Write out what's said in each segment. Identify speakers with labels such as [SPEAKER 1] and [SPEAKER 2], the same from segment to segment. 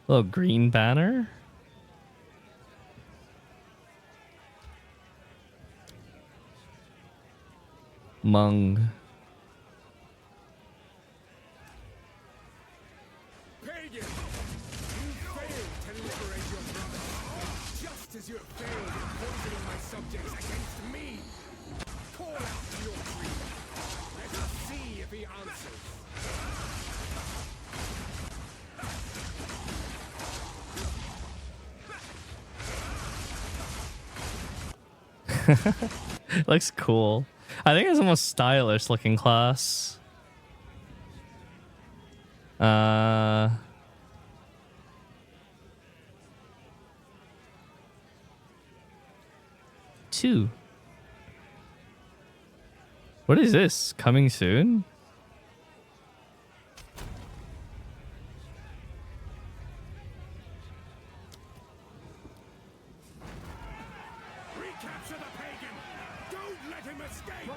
[SPEAKER 1] Little green banner. Mung.
[SPEAKER 2] Pagan! You failed to liberate your brother, just as you have failed in poisoning my subjects against me. Call out to your creed. Let us see if he answers.
[SPEAKER 1] Looks cool. I think it's the most stylish looking class. Two. What is this? Coming soon?
[SPEAKER 2] Recapture the pagan! Don't let him escape!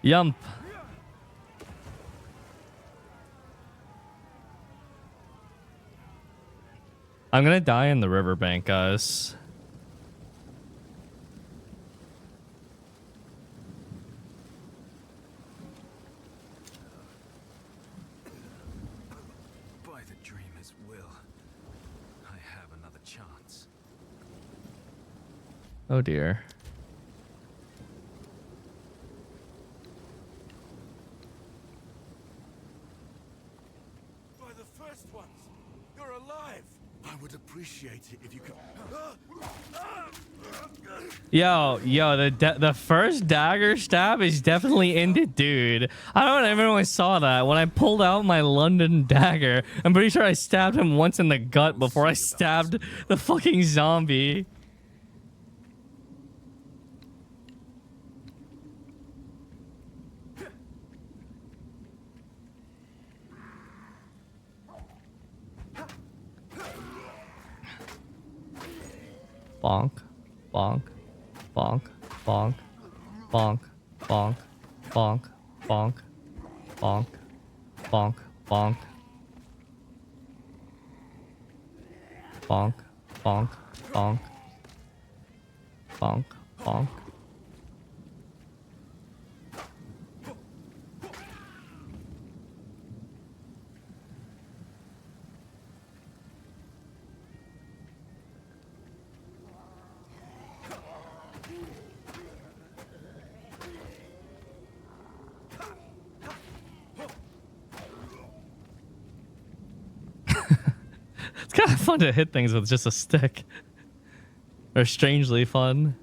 [SPEAKER 1] Yump. I'm gonna die in the riverbank, guys.
[SPEAKER 3] By the dreamer's will, I have another chance.
[SPEAKER 1] Oh dear.
[SPEAKER 2] By the first ones, you're alive! I would appreciate it if you could...
[SPEAKER 1] Yo, the first dagger stab is definitely ended, dude. I don't know if anyone saw that. When I pulled out my London dagger, I'm pretty sure I stabbed him once in the gut before I stabbed the fucking zombie. Bonk, bonk, bonk, bonk, bonk, bonk, bonk, bonk, bonk, bonk, bonk, bonk, bonk, bonk, bonk, bonk. It's kind of fun to hit things with just a stick. Or strangely fun.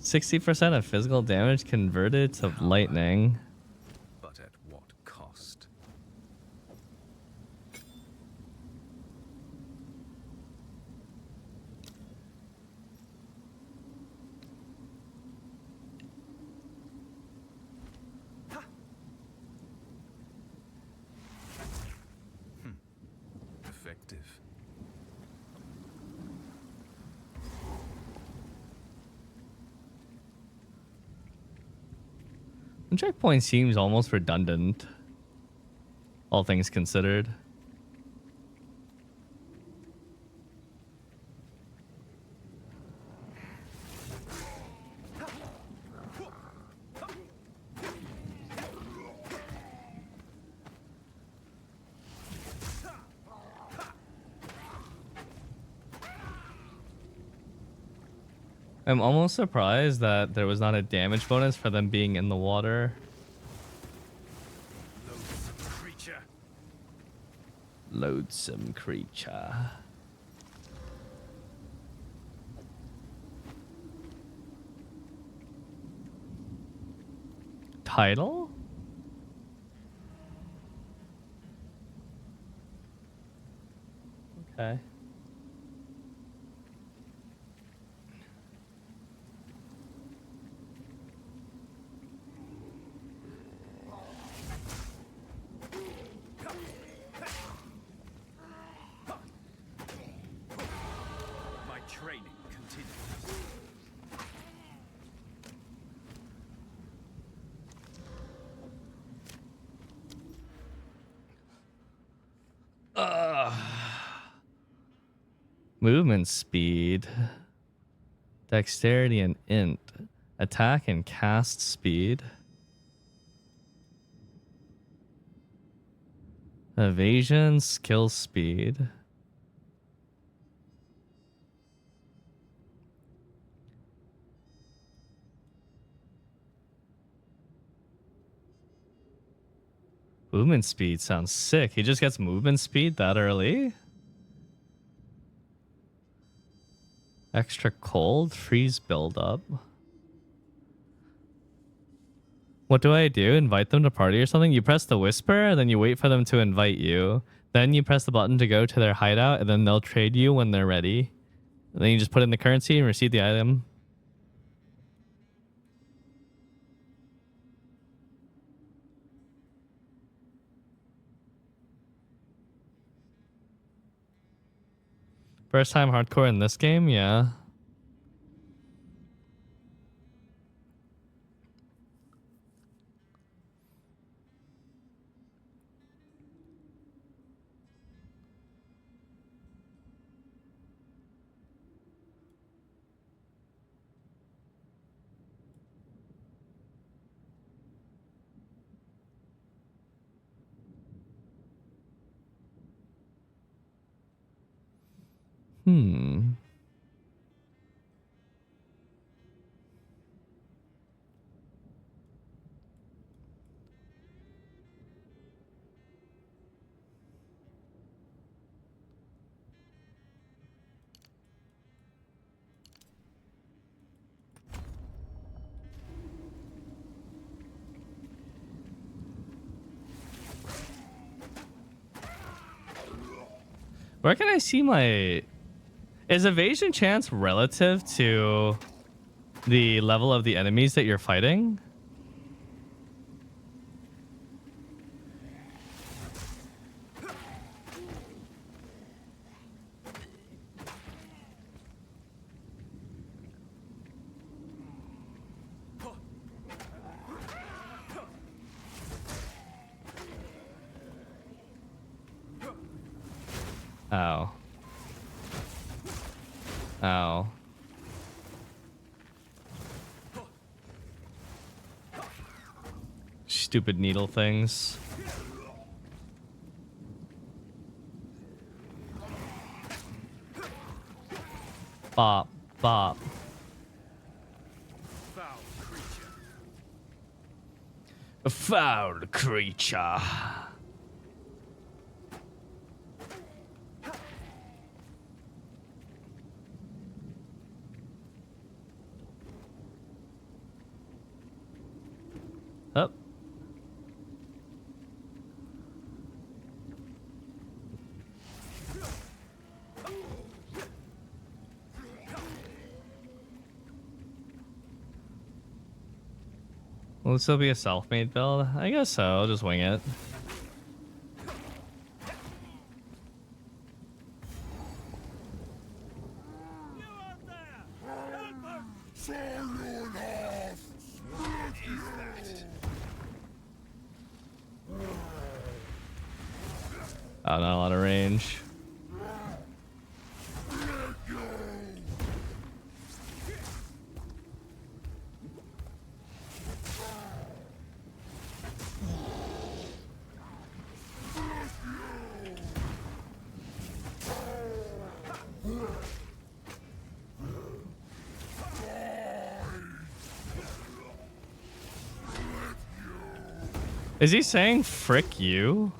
[SPEAKER 1] 60% of physical damage converted to lightning.
[SPEAKER 3] But at what cost? Effective.
[SPEAKER 1] The checkpoint seems almost redundant, all things considered. I'm almost surprised that there was not a damage bonus for them being in the water.
[SPEAKER 3] Loathsome creature.
[SPEAKER 1] Loathsome creature. Title? Okay.
[SPEAKER 3] My training continues.
[SPEAKER 1] Movement speed. Dexterity and int. Attack and cast speed. Evasion, skill speed. Movement speed sounds sick. He just gets movement speed that early? Extra cold, freeze buildup. What do I do? Invite them to party or something? You press the whisper, and then you wait for them to invite you. Then you press the button to go to their hideout, and then they'll trade you when they're ready. And then you just put in the currency and receive the item. First time hardcore in this game? Yeah. Where can I see my... Is evasion chance relative to the level of the enemies that you're fighting? Ow. Ow. Stupid needle things. Bop, bop.
[SPEAKER 2] Foul creature.
[SPEAKER 1] A foul creature. Up. Will it still be a self-made build? I guess so. I'll just wing it. Oh, not a lot of range. Is he saying frick you?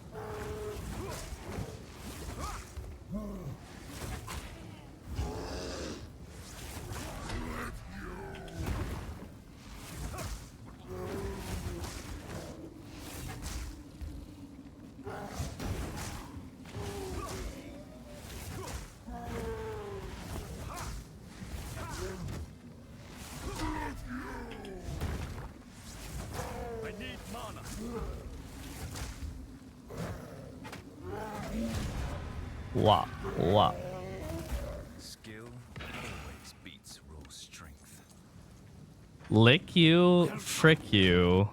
[SPEAKER 1] Wah, wah.
[SPEAKER 3] Skill always beats raw strength.
[SPEAKER 1] Lick you, frick you.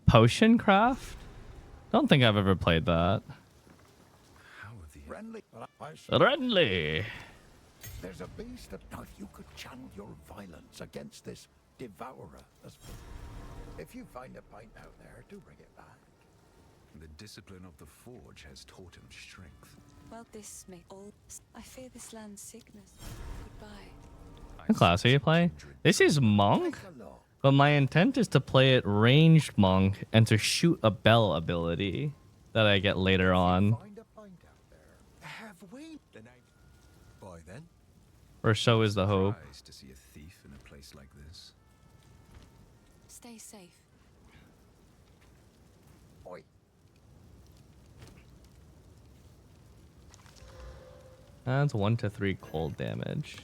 [SPEAKER 1] Potion craft? Don't think I've ever played that.
[SPEAKER 3] How have the
[SPEAKER 4] friendly.
[SPEAKER 1] Friendly.
[SPEAKER 4] There's a beast that now if you could channel your violence against this devourer. If you find a pint out there, do bring it back.
[SPEAKER 3] The discipline of the forge has taught him strength.
[SPEAKER 5] Well, this may all. I fear this land's sickness. Goodbye.
[SPEAKER 1] What class are you playing? This is monk, but my intent is to play it ranged monk and to shoot a bell ability that I get later on.
[SPEAKER 4] Find a pint out there.
[SPEAKER 3] Have we? Then by then,
[SPEAKER 1] Or so is the hope.
[SPEAKER 3] surprised to see a thief in a place like this.
[SPEAKER 5] Stay safe.
[SPEAKER 4] Oi.
[SPEAKER 1] That's 1 to 3 cold damage.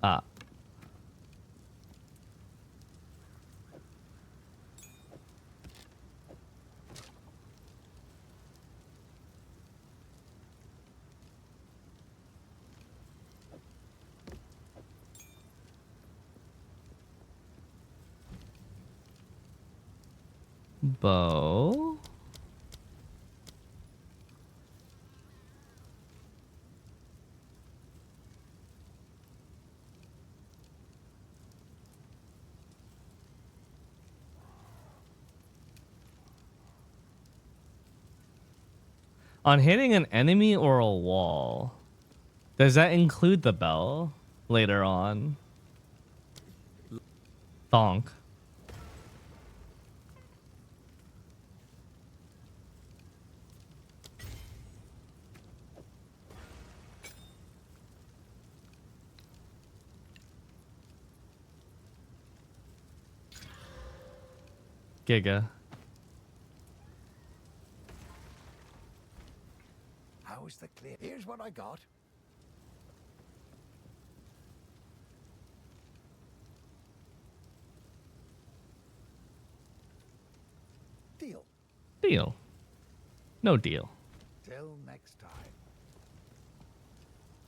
[SPEAKER 1] Ah. Bow. On hitting an enemy or a wall, does that include the bell later on? Donk. Giga.
[SPEAKER 4] How's the clear? Here's what I got. Deal.
[SPEAKER 1] Deal. No deal.
[SPEAKER 4] Till next time.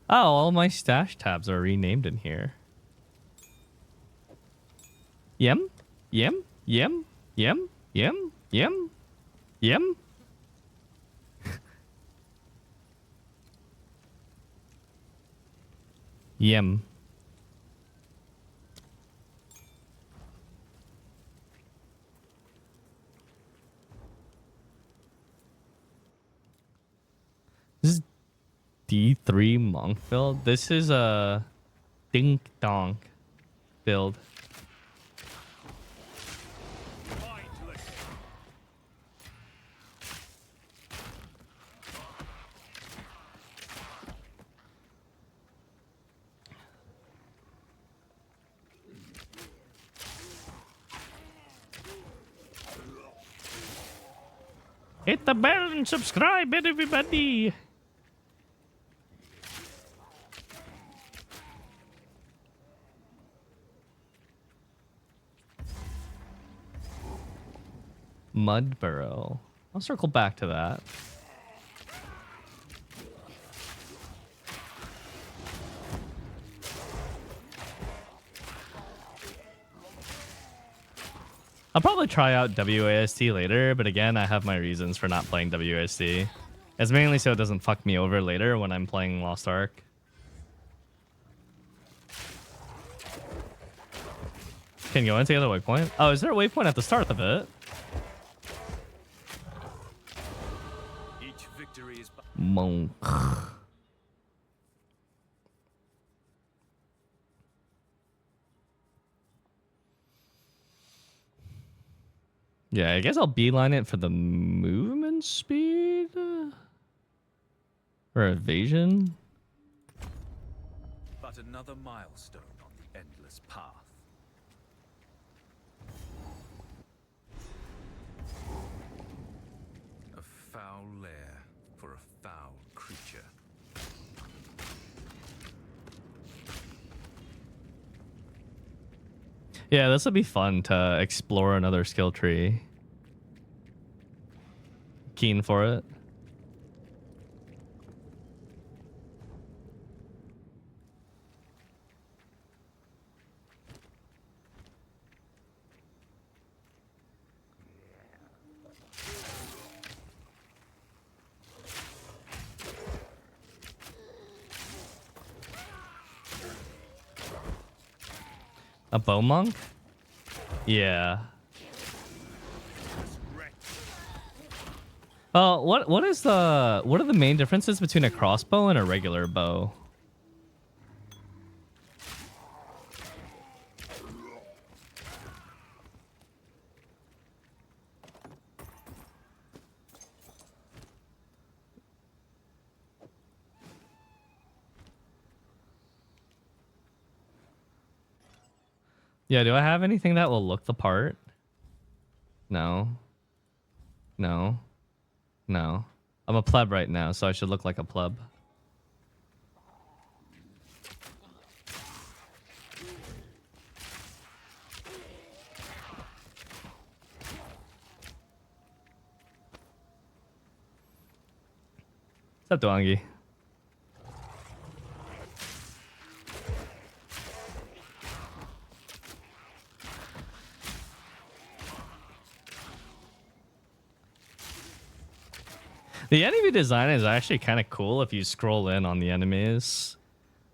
[SPEAKER 1] Oh, all my stash tabs are renamed in here. Yem? Yem? Yem? Yem? Yem? Yem? Yem? Yem. This is D3 monk build. This is a dink donk build. Hit the bell and subscribe, everybody. Mudburrow. I'll circle back to that. I'll probably try out WASD later, but again, I have my reasons for not playing WASD. It's mainly so it doesn't fuck me over later when I'm playing Lost Ark. Can you go into the other waypoint? Oh, is there a waypoint at the start of it?
[SPEAKER 3] Each victory is
[SPEAKER 1] Monk. Yeah, I guess I'll beeline it for the movement speed? Or evasion?
[SPEAKER 3] but another milestone on the endless path. A foul lair for a foul creature.
[SPEAKER 1] Yeah, this would be fun to explore another skill tree. Keen for it. A bow monk? Yeah. What are the main differences between a crossbow and a regular bow? Yeah, do I have anything that will look the part? No. No. No. I'm a pleb right now, so I should look like a pleb. What's up, Dwangi? The enemy design is actually kind of cool if you scroll in on the enemies.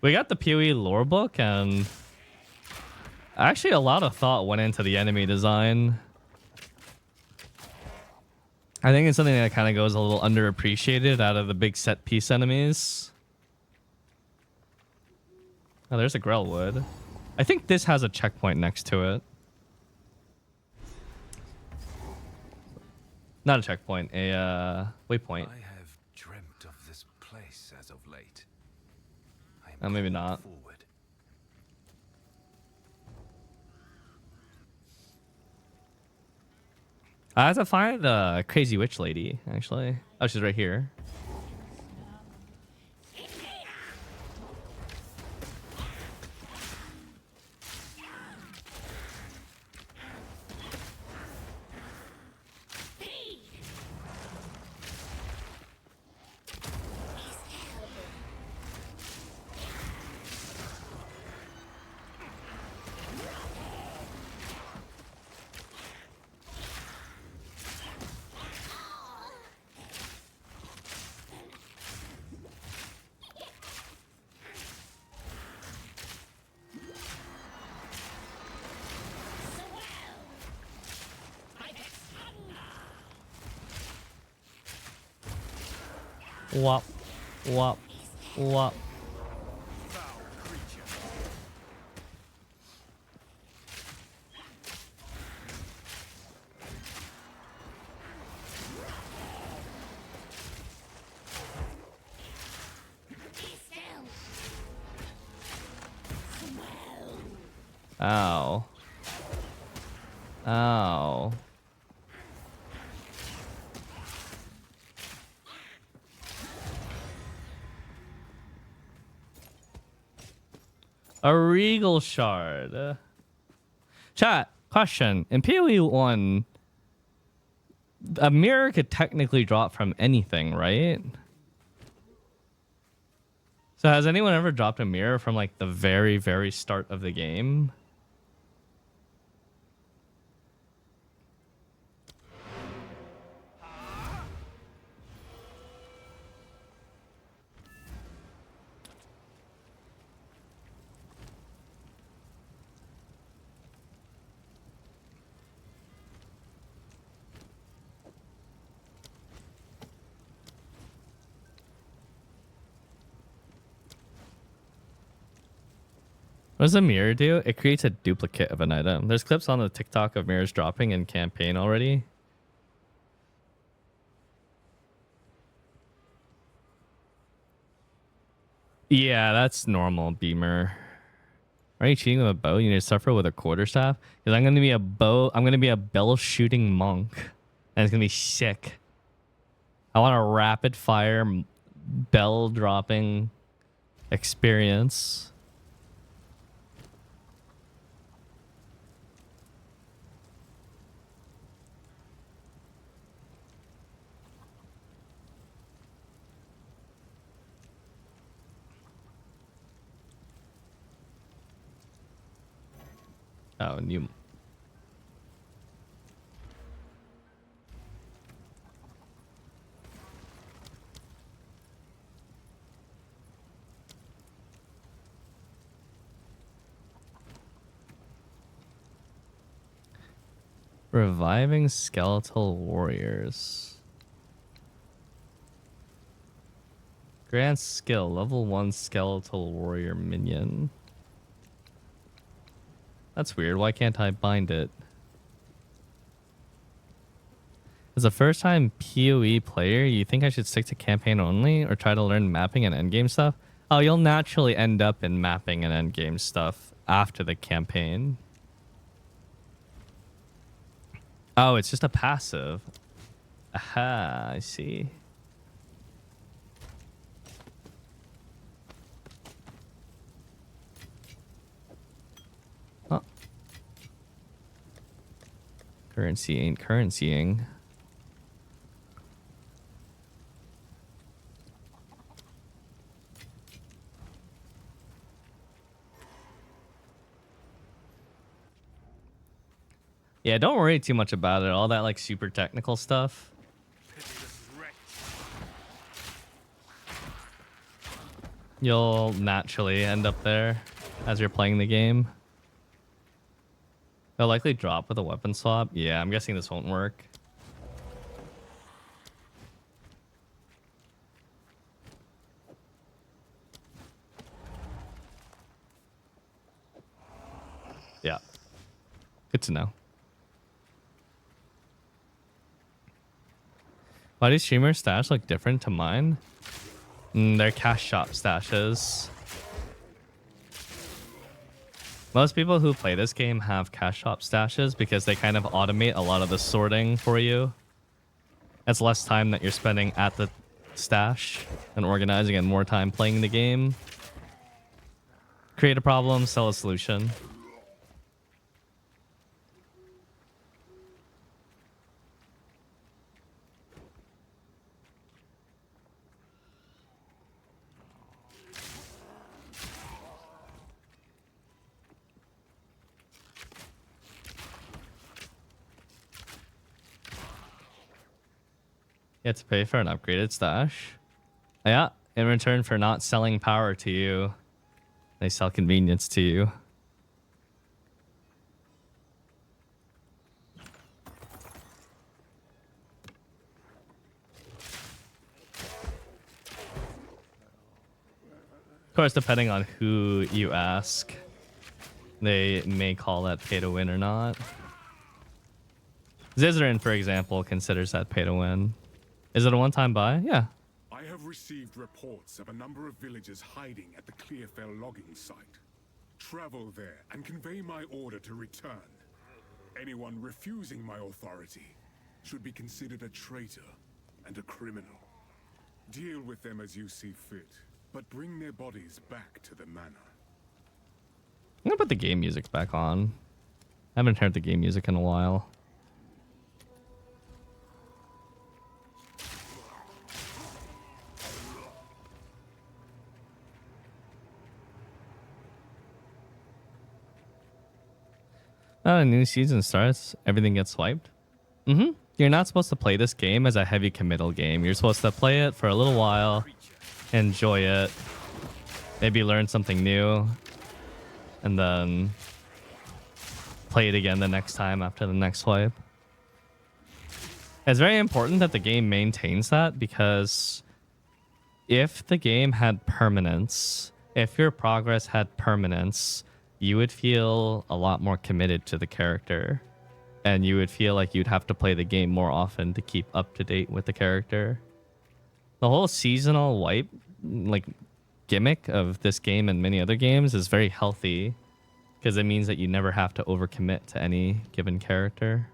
[SPEAKER 1] We got the PoE lore book, and actually a lot of thought went into the enemy design. I think it's something that kind of goes a little underappreciated out of the big set piece enemies. Oh, there's a Grellwood. I think this has a checkpoint next to it. Not a checkpoint, a waypoint.
[SPEAKER 3] I have dreamt of this place as of late.
[SPEAKER 1] Oh, maybe not.
[SPEAKER 3] Forward.
[SPEAKER 1] I have to find the crazy witch lady, actually. Oh, she's right here. Wop, wop, wop. Ow. Ow. A regal shard. Chat, question. In PoE 1, a mirror could technically drop from anything, right? So has anyone ever dropped a mirror from like the very, very start of the game? What does a mirror do? It creates a duplicate of an item. There's clips on the TikTok of mirrors dropping in campaign already. Yeah, that's normal, Beamer. Are you cheating with a bow? You need to suffer with a quarterstaff? Because I'm gonna be a bow. I'm gonna be a bell shooting monk, and it's gonna be sick. I want a rapid fire bell dropping experience. Oh, new. Reviving skeletal warriors. Grant skill, level 1 skeletal warrior minion. That's weird. Why can't I bind it? As a first-time PoE player, you think I should stick to campaign only or try to learn mapping and endgame stuff? Oh, you'll naturally end up in mapping and endgame stuff after the campaign. Oh, it's just a passive. Aha, I see. Huh. Currency ain't currencying. Yeah, don't worry too much about it. All that like super technical stuff. You'll naturally end up there as you're playing the game. They'll likely drop with a weapon swap. Yeah, I'm guessing this won't work. Yeah. Good to know. Why do streamers' stash look different to mine? They're cash shop stashes. Most people who play this game have cash shop stashes because they kind of automate a lot of the sorting for you. It's less time that you're spending at the stash and organizing and more time playing the game. Create a problem, sell a solution. You have to pay for an upgraded stash. Yeah, in return for not selling power to you, they sell convenience to you. Of course, depending on who you ask, they may call that pay to win or not. Zizarin, for example, considers that pay to win. Is it a one-time buy? Yeah.
[SPEAKER 2] I have received reports of a number of villagers hiding at the Clearfell logging site. Travel there and convey my order to return. Anyone refusing my authority should be considered a traitor and a criminal. Deal with them as you see fit, but bring their bodies back to the manor.
[SPEAKER 1] I'm gonna put the game music back on. I haven't heard the game music in a while. A new season starts, everything gets wiped. You're not supposed to play this game as a heavy committal game. You're supposed to play it for a little while, enjoy it, maybe learn something new, and then play it again the next time after the next wipe. It's very important that the game maintains that, because if the game had permanence, if your progress had permanence, you would feel a lot more committed to the character, and you would feel like you'd have to play the game more often to keep up to date with the character. The whole seasonal wipe like gimmick of this game and many other games is very healthy, because it means that you never have to overcommit to any given character.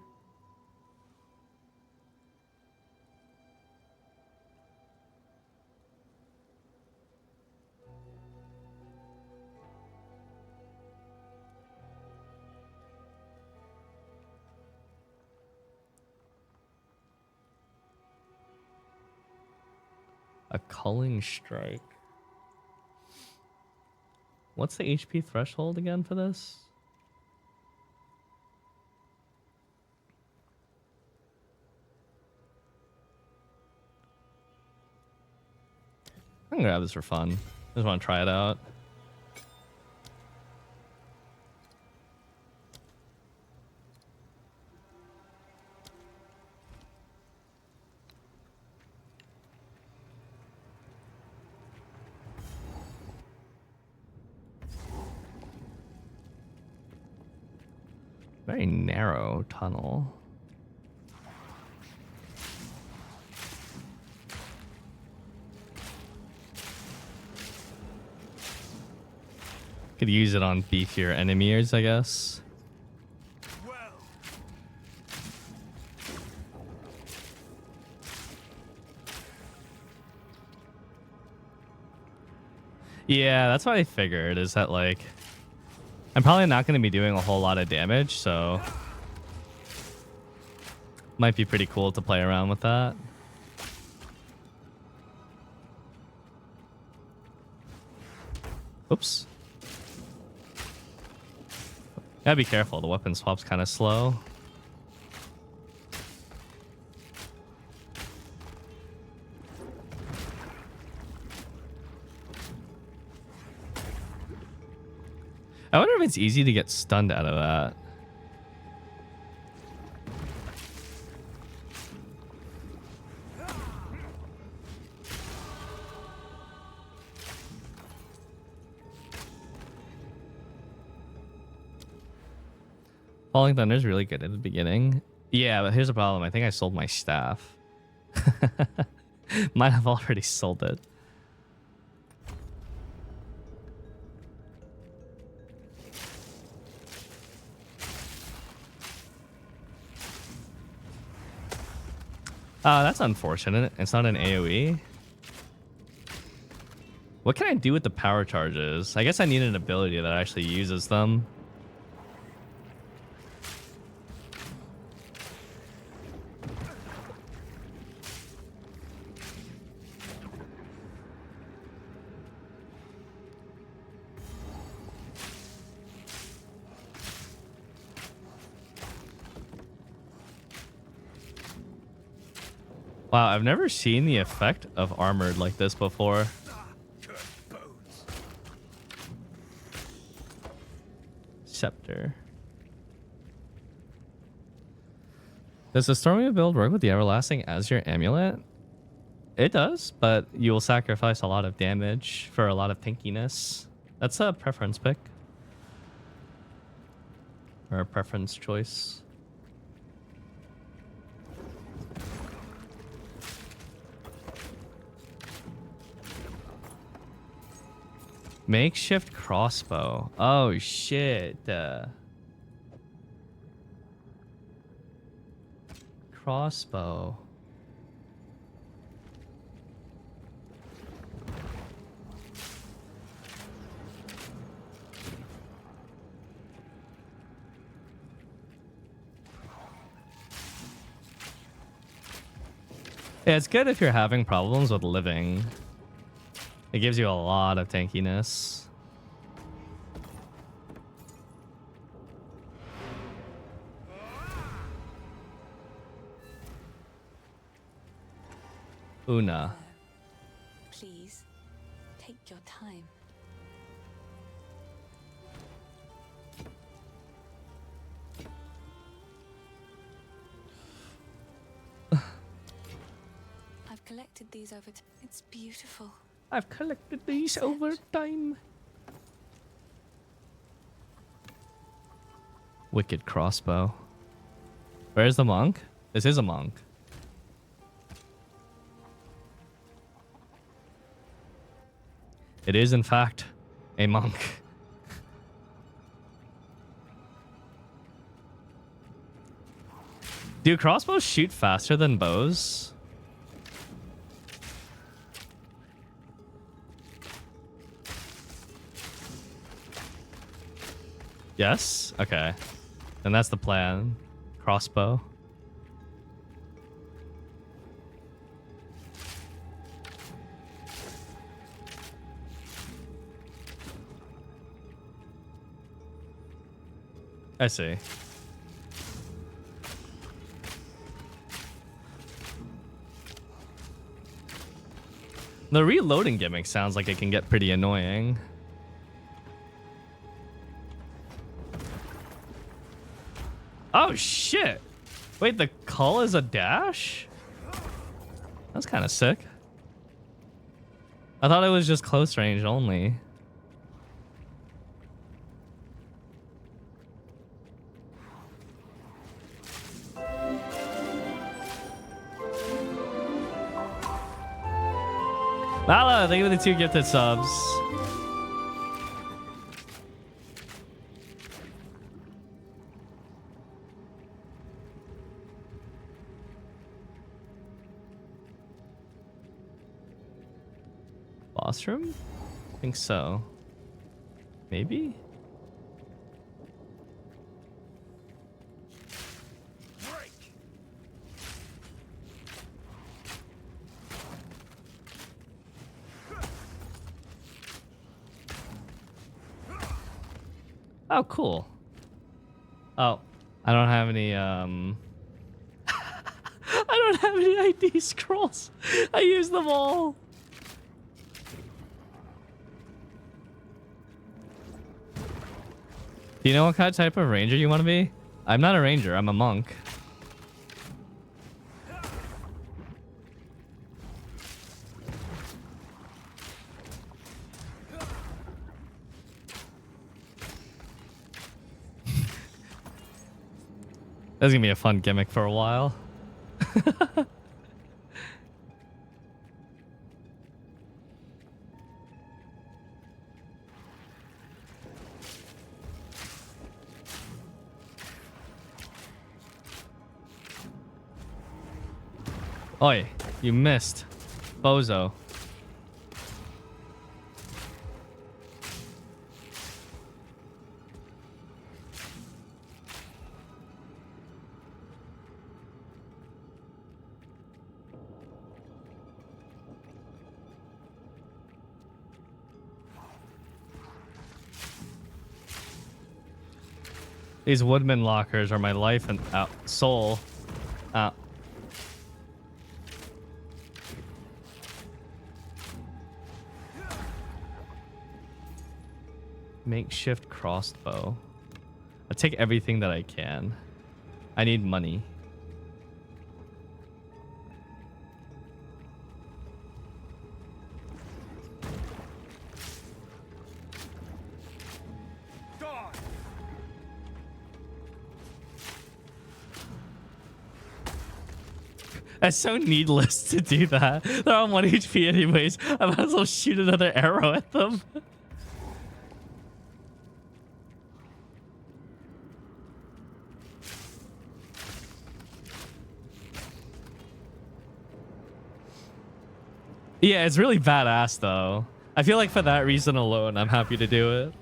[SPEAKER 1] A culling strike. What's the HP threshold again for this? I'm gonna grab this for fun. Just want to try it out. Very narrow tunnel. Could use it on beefier enemies, I guess.
[SPEAKER 3] Well,
[SPEAKER 1] Yeah, that's what I figured, is that like I'm probably not going to be doing a whole lot of damage, so might be pretty cool to play around with that. Oops. Gotta be careful, the weapon swap's kind of slow. I wonder if it's easy to get stunned out of that. Falling Thunder is really good at the beginning. Yeah, but here's the problem. I think I sold my staff. Might have already sold it. That's unfortunate. It's not an AoE. What can I do with the power charges? I guess I need an ability that actually uses them. Wow, I've never seen the effect of armored like this before.
[SPEAKER 3] cursed bones.
[SPEAKER 1] Scepter. Does the Stormy build work with the Everlasting as your amulet? It does, but you will sacrifice a lot of damage for a lot of tankiness. That's a preference pick. Or a preference choice. Makeshift crossbow. Oh shit. Crossbow. Yeah, it's good if you're having problems with living. It gives you a lot of tankiness. Una.
[SPEAKER 5] Please, take your time. I've collected these over time. It's beautiful.
[SPEAKER 1] I've collected these over time. Wicked crossbow. Where's the monk? This is a monk. It is, in fact, a monk. Do crossbows shoot faster than bows? Yes? Okay. Then that's the plan. Crossbow. I see. The reloading gimmick sounds like it can get pretty annoying. Oh shit! Wait, the call is a dash? That's kind of sick. I thought it was just close range only. Mala, thank you for the 2 gifted subs. Boss room? I think so. Maybe? Oh, cool. Oh, I don't have any, I don't have any ID scrolls. I used them all. Do you know what kind of type of ranger you want to be? I'm not a ranger, I'm a monk. That's gonna be a fun gimmick for a while. Oi, you missed. Bozo. These woodman lockers are my life and soul. Makeshift crossbow. I'll take everything that I can. I need money. That's so needless to do that. They're on 1 HP anyways. I might as well shoot another arrow at them. Yeah, it's really badass though. I feel like for that reason alone, I'm happy to do it.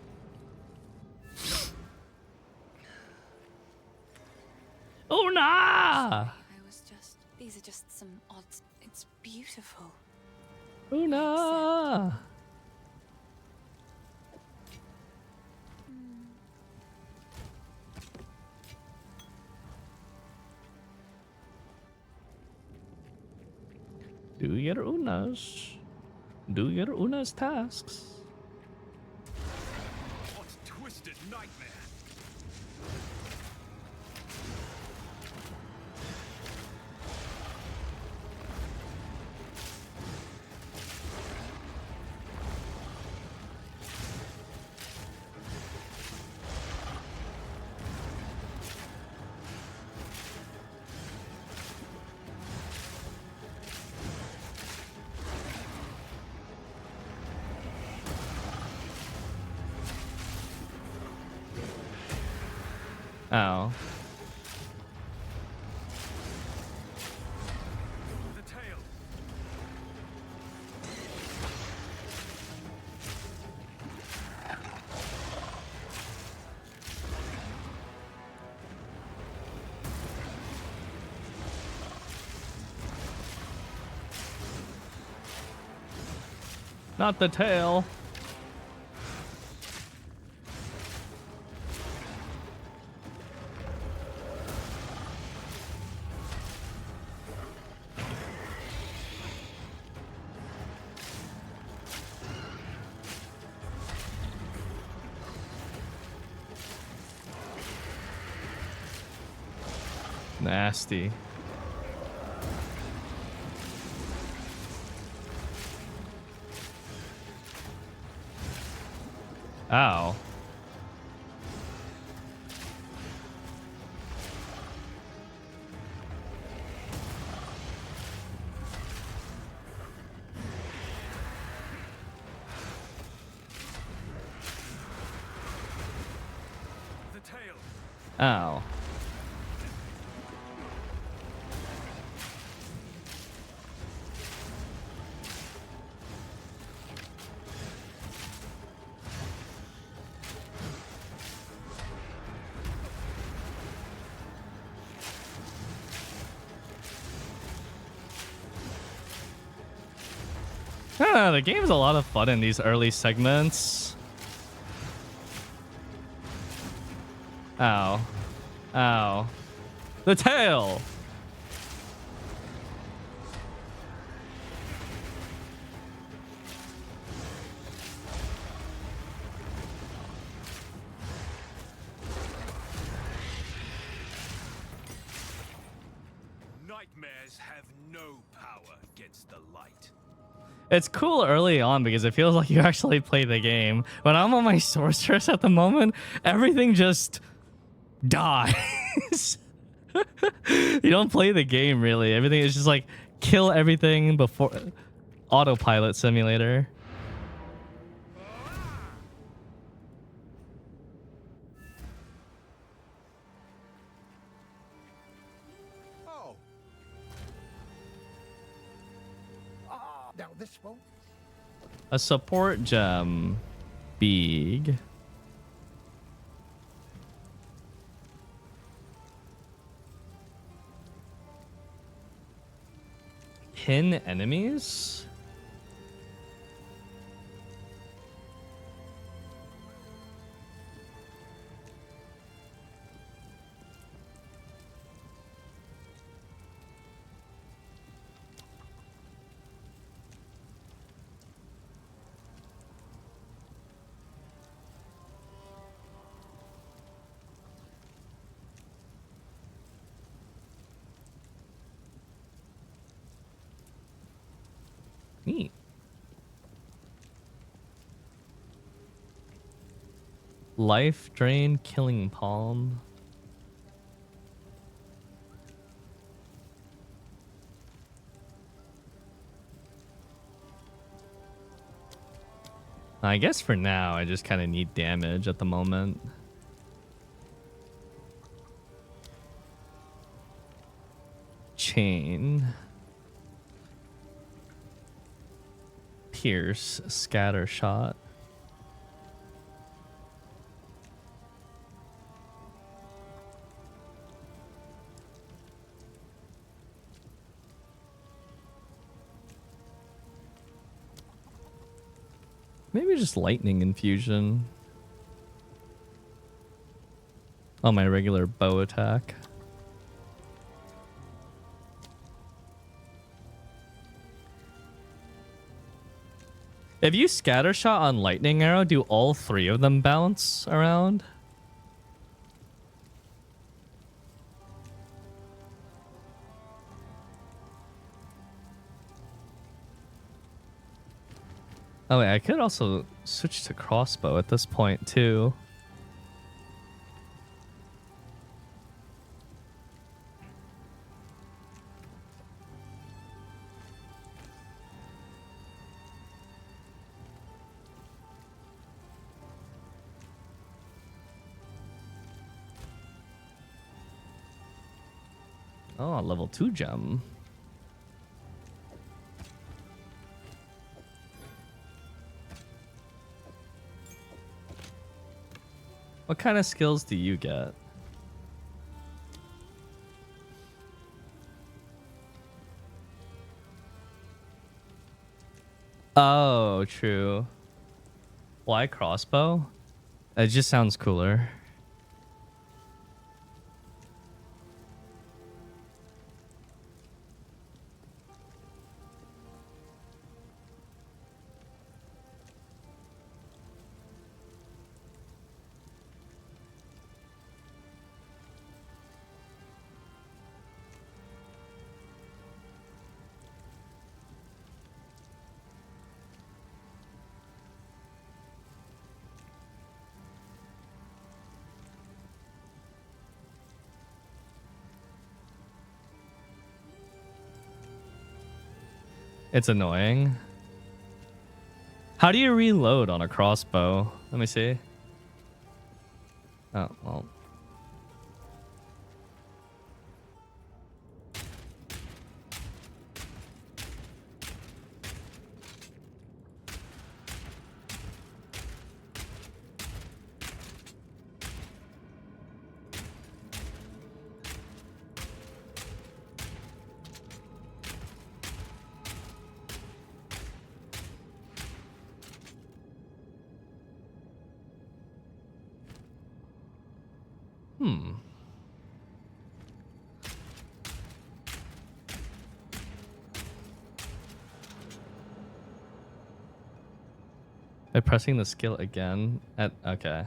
[SPEAKER 1] Oh nah!
[SPEAKER 5] I was just. These are just some odds. It's beautiful.
[SPEAKER 1] Oh nah! Do your unas. Do your unas tasks.
[SPEAKER 3] What twisted nightmare!
[SPEAKER 1] Ow.
[SPEAKER 3] The tail!
[SPEAKER 1] Not the tail. Nasty. Ow. Ow. The game's a lot of fun in these early segments. Ow. Ow. The tail!
[SPEAKER 3] Nightmares have no power against the light.
[SPEAKER 1] It's cool early on because it feels like you actually play the game. When I'm on my sorceress at the moment, everything just dies. You don't play the game really. Everything is just like kill everything before autopilot simulator.
[SPEAKER 4] Oh. Now this one.
[SPEAKER 1] A support gem. Big. Pin enemies? Neat. Life drain killing palm. I guess for now I just kind of need damage at the moment. Chain. Pierce, scatter shot. Maybe just lightning infusion on my regular bow attack. If you scatter shot on lightning arrow, do all three of them bounce around? Oh wait, I could also switch to crossbow at this point too. Oh, level 2 gem. What kind of skills do you get? Oh, true. Why crossbow? It just sounds cooler. It's annoying. How do you reload on a crossbow? Let me see. Oh, well. Hmm. By pressing the skill again at okay.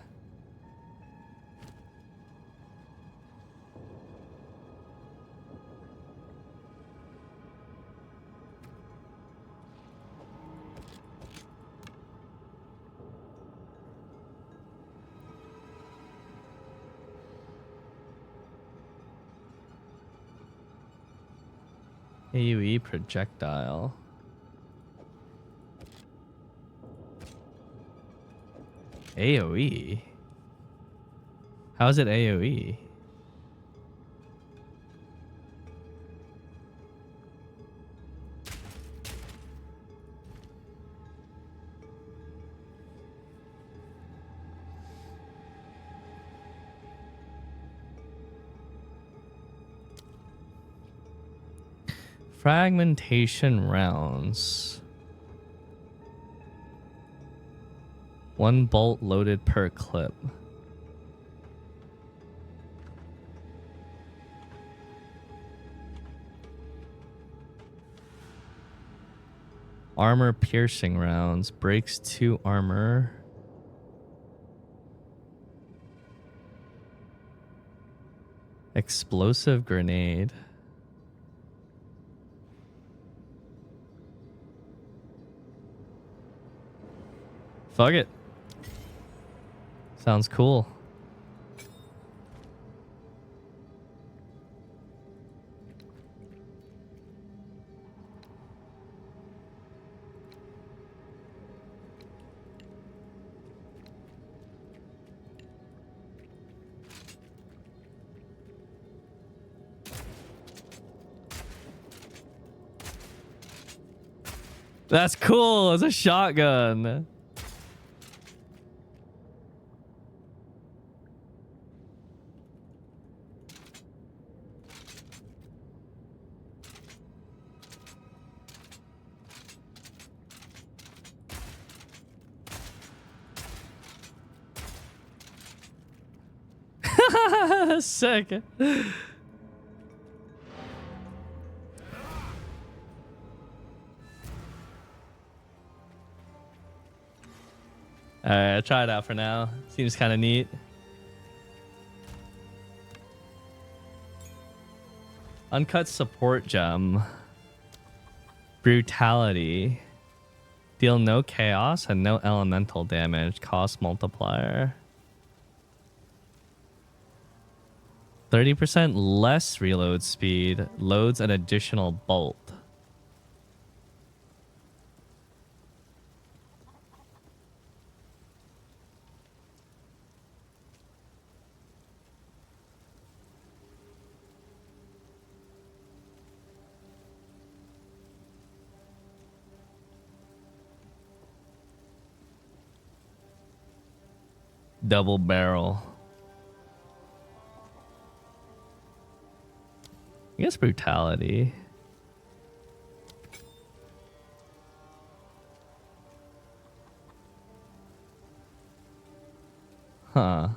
[SPEAKER 1] AoE projectile. AoE? How is it AoE? Fragmentation rounds. 1 bolt loaded per clip. Armor piercing rounds. Breaks 2 armor. Explosive grenade. Fuck it. Sounds cool. That's cool. It's a shotgun. Sick. Alright, I'll try it out for now. Seems kind of neat. Uncut support gem. Brutality. Deal no chaos and no elemental damage. Cost multiplier. 30% less reload speed. Loads an additional bolt. Double barrel. I guess brutality. Huh.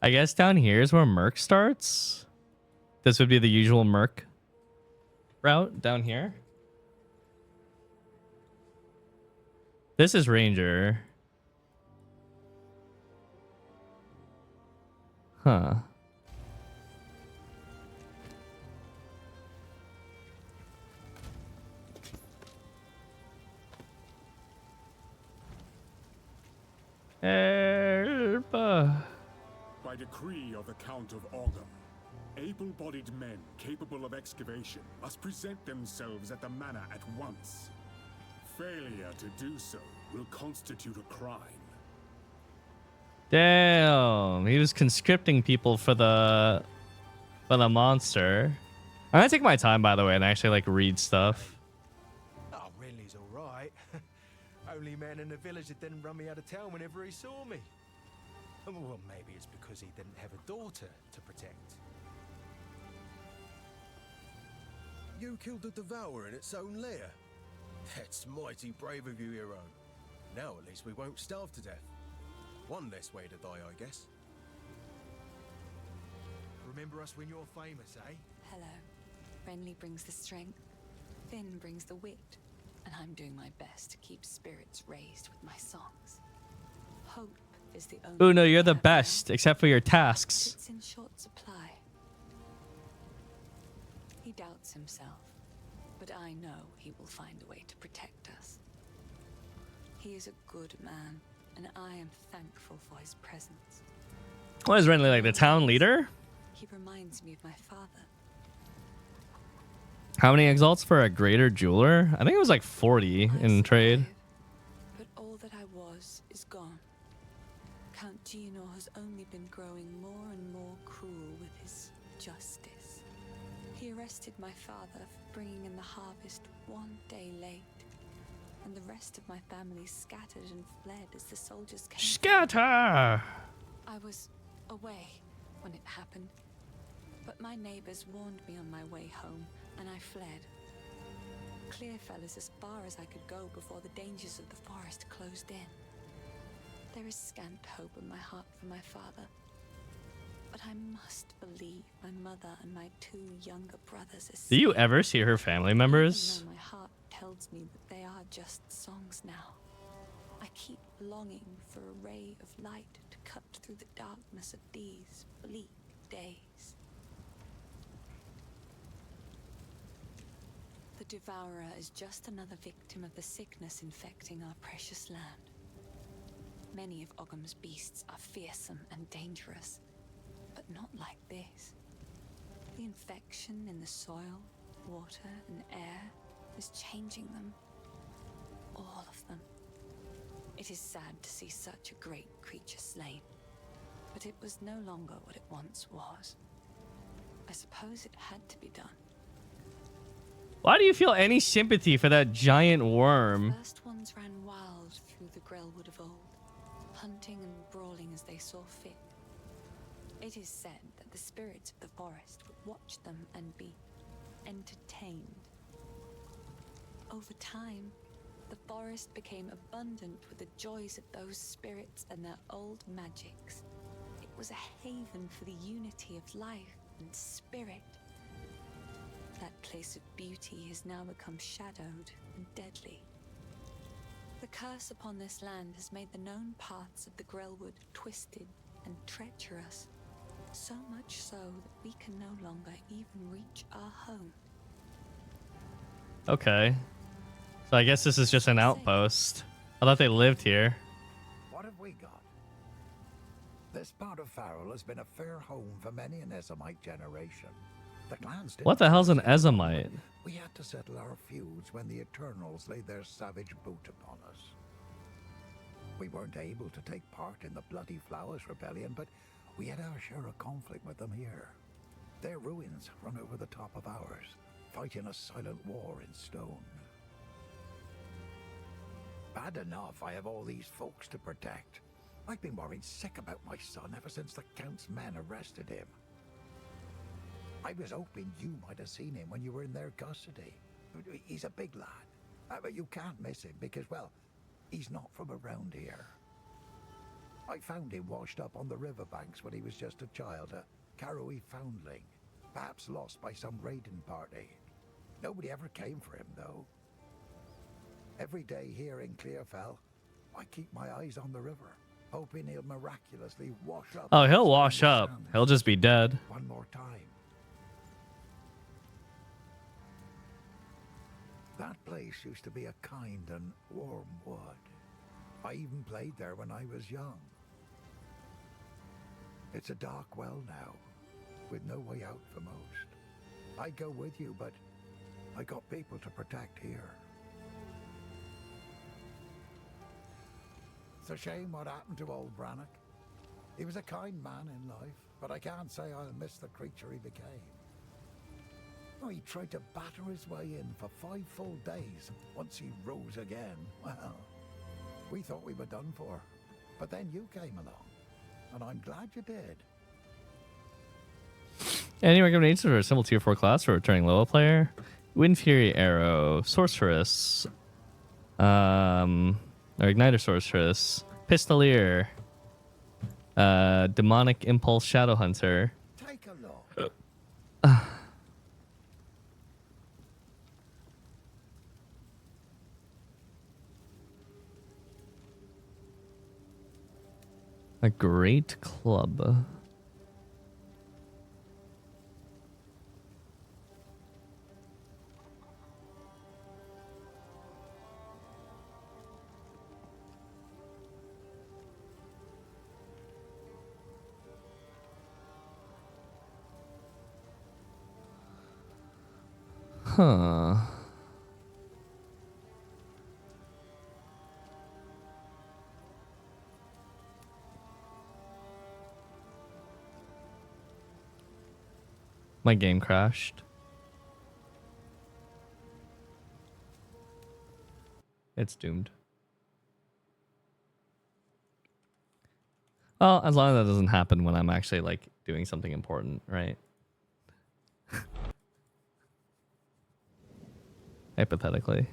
[SPEAKER 1] I guess down here is where Merc starts. This would be the usual Merc route down here. This is Ranger. Huh. Help.
[SPEAKER 6] By decree of the Count of Ogham, able-bodied men capable of excavation must present themselves at the manor at once. Failure to do so will constitute a crime.
[SPEAKER 1] Damn, he was conscripting people for the monster. I'm gonna take my time, by the way, and actually like read stuff.
[SPEAKER 7] Oh, Renly's all right. Only man in the village that didn't run me out of town whenever he saw me. Well, maybe it's because he didn't have a daughter to protect.
[SPEAKER 8] You killed the Devourer in its own lair. That's mighty brave of you, hero. Now at least we won't starve to death. One less way to die, I guess.
[SPEAKER 7] Remember us when you're famous, eh?
[SPEAKER 5] Hello. Renly brings the strength, Finn brings the wit, and I'm doing my best to keep spirits raised with my songs. Hope is the only...
[SPEAKER 1] Uno, you're the
[SPEAKER 5] thing I have
[SPEAKER 1] best,
[SPEAKER 5] now.
[SPEAKER 1] except for your tasks.
[SPEAKER 5] It's in short supply. He doubts himself, but I know he will find a way to protect us. He is a good man, and I am thankful for his presence.
[SPEAKER 1] What is Renly, like the town leader?
[SPEAKER 5] He reminds me of my father.
[SPEAKER 1] How many exalts for a greater jeweler? I think it was like 40
[SPEAKER 5] I
[SPEAKER 1] in trade.
[SPEAKER 5] survived, but all that I was is gone. Count Gino has only been growing more and more cruel with his justice. He arrested my father for bringing in the harvest one day late, and the rest of my family scattered and fled as the soldiers came.
[SPEAKER 1] Scatter!
[SPEAKER 5] I was away when it happened, but my neighbors warned me on my way home, and I fled. Clearfell is as far as I could go before the dangers of the forest closed in. There is scant hope in my heart for my father, but I must believe my mother and my 2 younger brothers are
[SPEAKER 1] Do you
[SPEAKER 5] safe,
[SPEAKER 1] ever see her family members?
[SPEAKER 5] even though my heart tells me that they are just songs now. I keep longing for a ray of light to cut through the darkness of these bleak days. The Devourer is just another victim of the sickness infecting our precious land. Many of Ogham's beasts are fearsome and dangerous, but not like this. The infection in the soil, water, and air is changing them. All of them. It is sad to see such a great creature slain, but it was no longer what it once was. I suppose it had to be done.
[SPEAKER 1] Why do you feel any sympathy for that giant worm?
[SPEAKER 5] First ones ran wild through the Grellwood of old, hunting and brawling as they saw fit. It is said that the spirits of the forest would watch them and be entertained. Over time, the forest became abundant with the joys of those spirits and their old magics. It was a haven for the unity of life and spirit. That place of beauty has now become shadowed and deadly. The curse upon this land has made the known paths of the Grellwood twisted and treacherous, so much so that we can no longer even reach our home.
[SPEAKER 1] Okay. So I guess this is just an outpost. I thought they lived here.
[SPEAKER 4] What have we got? This part of Farrell has been a fair home for many an Ezomite generation. The clans didn't
[SPEAKER 1] What the hell's an Ezomite?
[SPEAKER 4] We had to settle our feuds when the Eternals laid their savage boot upon us. We weren't able to take part in the Bloody Flowers Rebellion, but we had our share of conflict with them here. Their ruins run over the top of ours, fighting a silent war in stone. Bad enough I have all these folks to protect. I've been worried sick about my son ever since the Count's men arrested him. I was hoping you might have seen him when you were in their custody. He's a big lad, but you can't miss him because, well, he's not from around here. I found him washed up on the riverbanks when he was just a child, a Karoi foundling, perhaps lost by some raiding party. Nobody ever came for him, though. Every day here in Clearfell, I keep my eyes on the river, hoping he'll miraculously wash up.
[SPEAKER 1] Oh, he'll wash up. He'll just be dead.
[SPEAKER 4] One more time. That place used to be a kind and warm wood. I even played there when I was young. It's a dark well now, with no way out for most. I'd go with you, but I got people to protect here. It's a shame what happened to old Brannock. He was a kind man in life, but I can't say I'll miss the creature he became. Oh, he tried to batter his way in for 5 full days. Once he rose again, well, we thought we were done for. But then you came along, and I'm glad you did.
[SPEAKER 1] Any recommendations for a simple tier 4 class for a returning level player? Wind Fury Arrow, Sorceress, or Igniter Sorceress, Pistolier, Demonic Impulse Shadow Hunter.
[SPEAKER 4] Take a look.
[SPEAKER 1] A Great Club. Huh. My game crashed. It's doomed. Well, as long as that doesn't happen when I'm actually like doing something important, right? Hypothetically.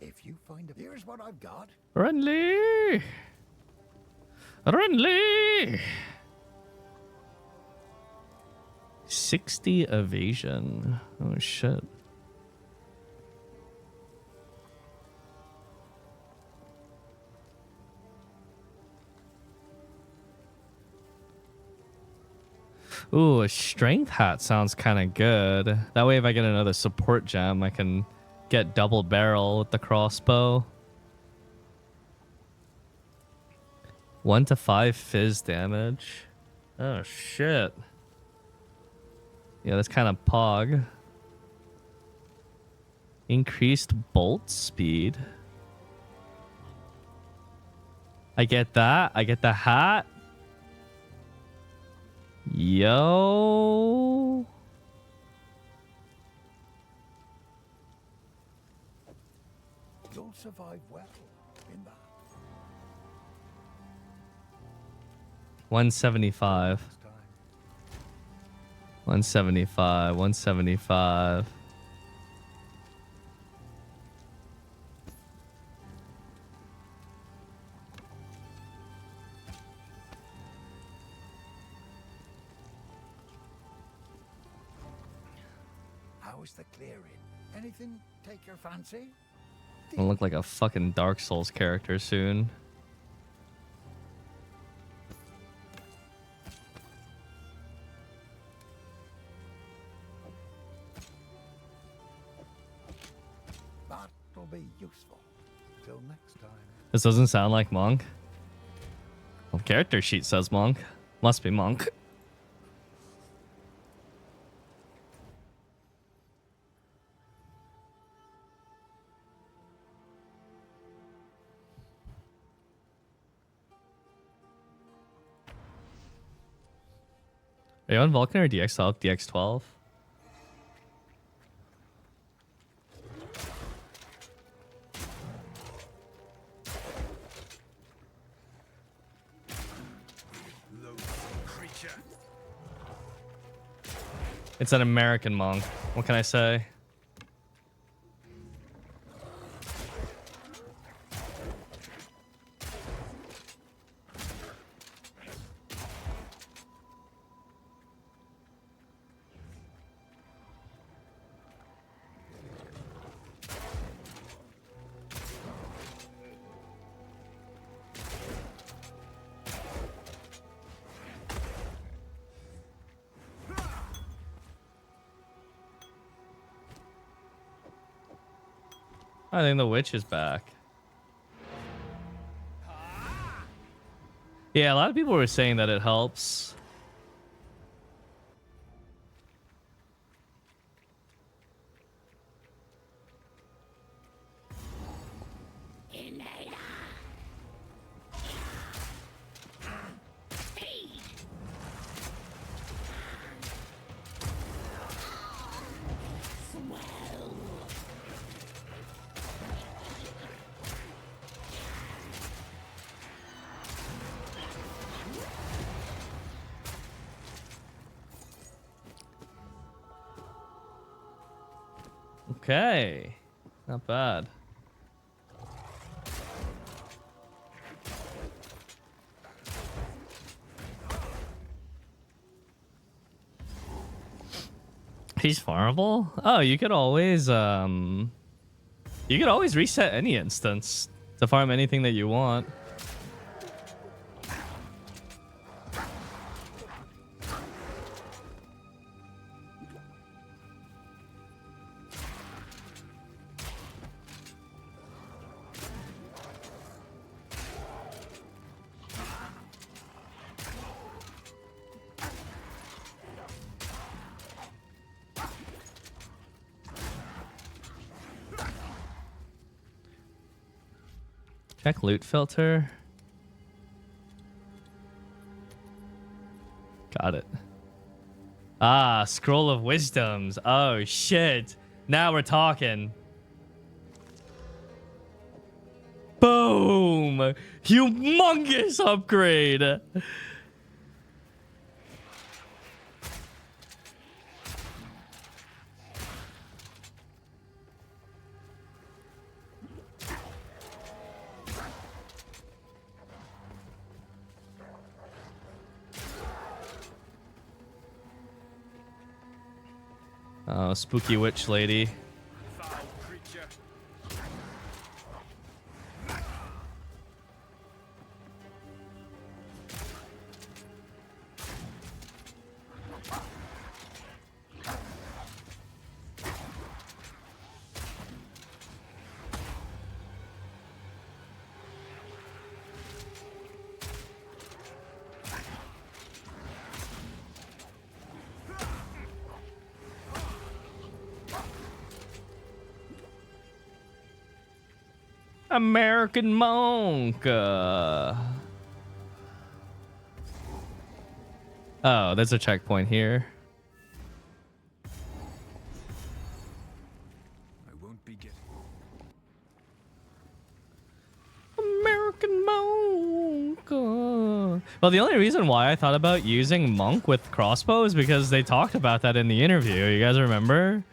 [SPEAKER 4] If you find a... Here's what I've got.
[SPEAKER 1] Renly! Renly! 60 evasion. Oh shit. Ooh, a strength hat sounds kind of good. That way if I get another support gem, I can get double barrel with the crossbow. 1 to 5 fizz damage. Oh shit. Yeah, that's kind of pog. Increased bolt speed. I get that. I get the hat. Yo.
[SPEAKER 4] You'll survive well in that.
[SPEAKER 1] 175. 175. 175.
[SPEAKER 4] How's the clearing? Anything take your fancy?
[SPEAKER 1] I'll look like a fucking Dark Souls character soon.
[SPEAKER 4] That'll be useful. Till next time.
[SPEAKER 1] This doesn't sound like Monk. Well, character sheet says Monk. Must be Monk. Are you on Vulcan or DX12? DX12? It's an American monk. What can I say? I think the witch is back. Yeah, a lot of people were saying that it helps. Okay. Not bad. He's farmable? Oh, you could always reset any instance to farm anything that you want. Check loot filter. Got it. Ah, scroll of wisdoms. Oh shit. Now we're talking. Boom! Humongous upgrade. Oh, spooky witch lady.
[SPEAKER 6] Foul creature.
[SPEAKER 1] American monk. Oh, there's a checkpoint here.
[SPEAKER 3] I won't be getting.
[SPEAKER 1] American monk. Well, the only reason why I thought about using monk with crossbow is because they talked about that in the interview. You guys remember?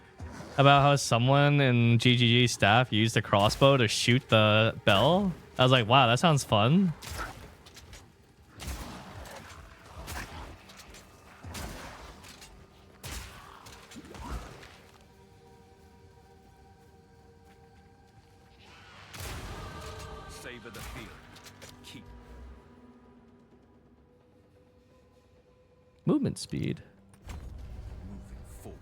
[SPEAKER 1] About how someone in GGG staff used a crossbow to shoot the bell. I was like, wow, that sounds fun.
[SPEAKER 3] Savor the field. Keep.
[SPEAKER 1] Movement speed.
[SPEAKER 3] Moving forward.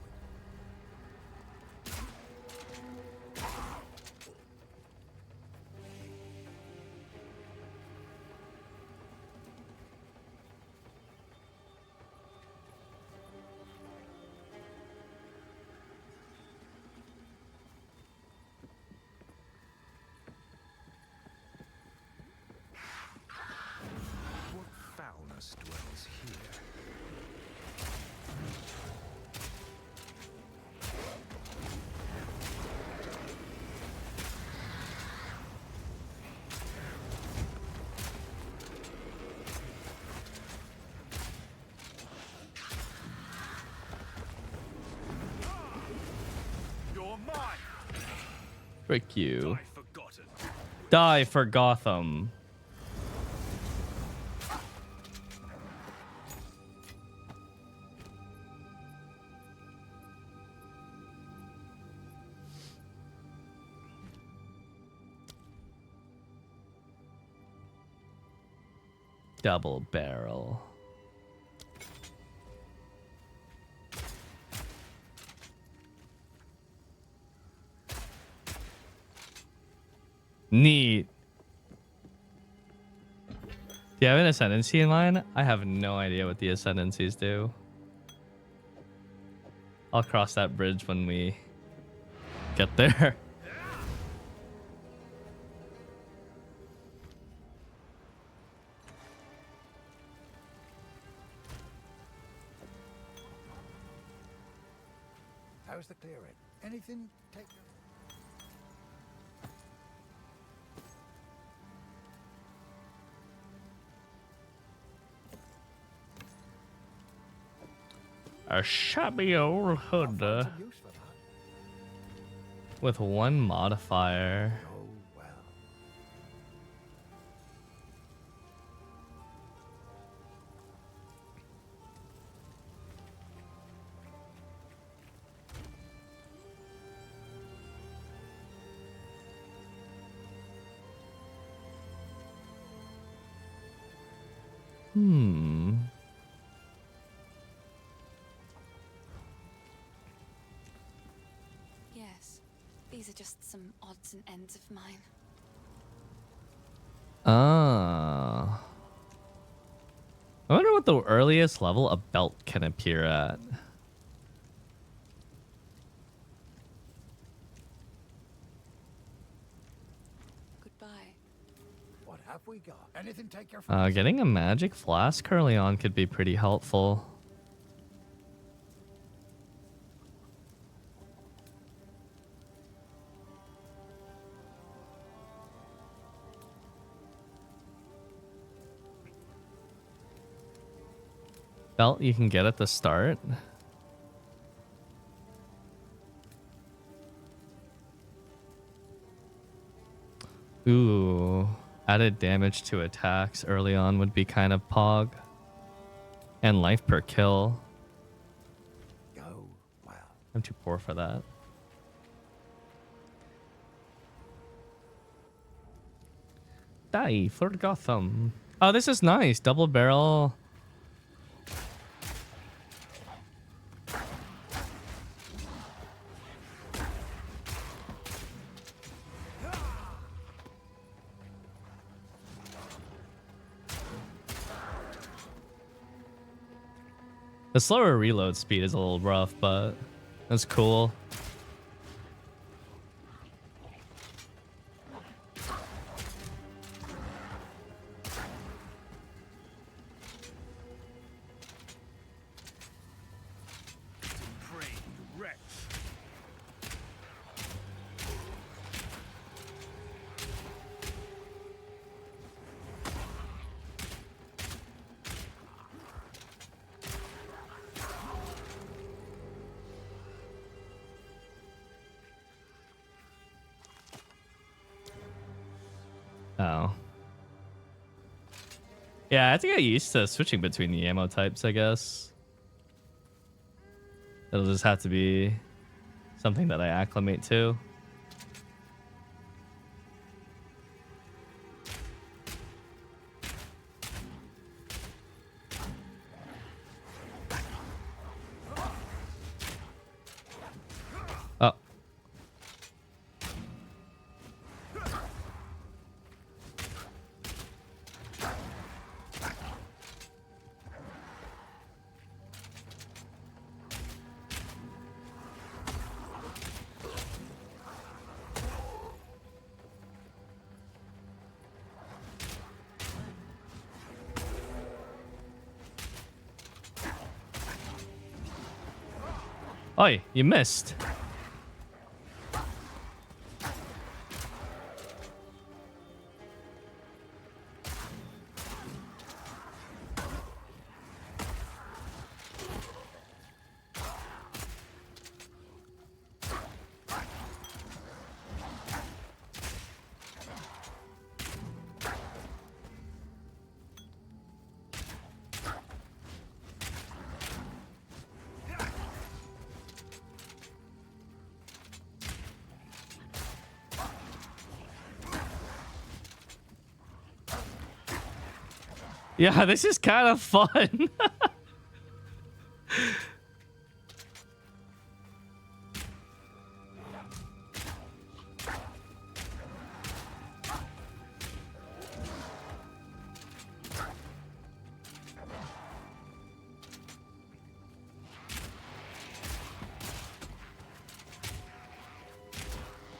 [SPEAKER 3] What foulness dwells here? You're mine.
[SPEAKER 1] Frick you.
[SPEAKER 3] I forgotten.
[SPEAKER 1] Die for Gotham. Double barrel. Neat. Do you have an ascendancy in mind? I have no idea what the ascendancies do. I'll cross that bridge when we get there.
[SPEAKER 4] How's the clearing? Anything take...
[SPEAKER 1] A shabby old hood.
[SPEAKER 4] I'll find some use for that.
[SPEAKER 1] with one modifier.
[SPEAKER 4] Oh, well.
[SPEAKER 1] Hmm.
[SPEAKER 5] Yes, these are just some odds and ends of mine.
[SPEAKER 1] Ah. I wonder what the earliest level a belt can appear at.
[SPEAKER 5] Goodbye.
[SPEAKER 4] What have we got? Anything take your fancy?
[SPEAKER 1] Getting a magic flask early on could be pretty helpful. Belt you can get at the start. Ooh, added damage to attacks early on would be kind of pog. And life per kill.
[SPEAKER 4] Go well.
[SPEAKER 1] I'm too poor for that. Die for Gotham. Oh, this is nice. Double barrel. The slower reload speed is a little rough, but that's cool. Oh. Yeah, I have to get used to switching between the ammo types, I guess. It'll just have to be something that I acclimate to. Oh. Oi, you missed. Yeah, this is kind of fun.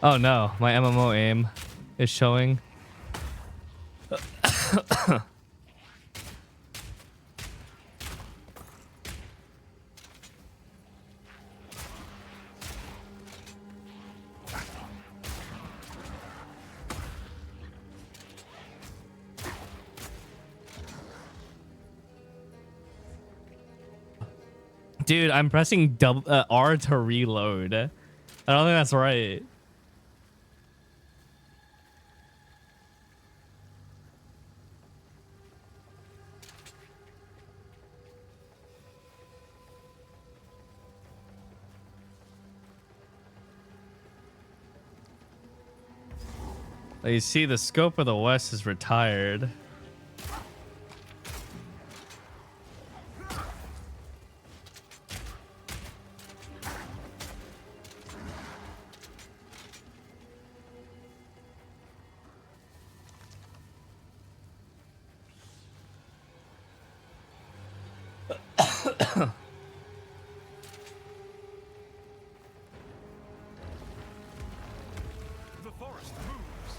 [SPEAKER 1] Oh no, my MMO aim is showing. Dude, I'm pressing R to reload. I don't think that's right. You see, the scope of the West is retired.
[SPEAKER 6] The forest moves.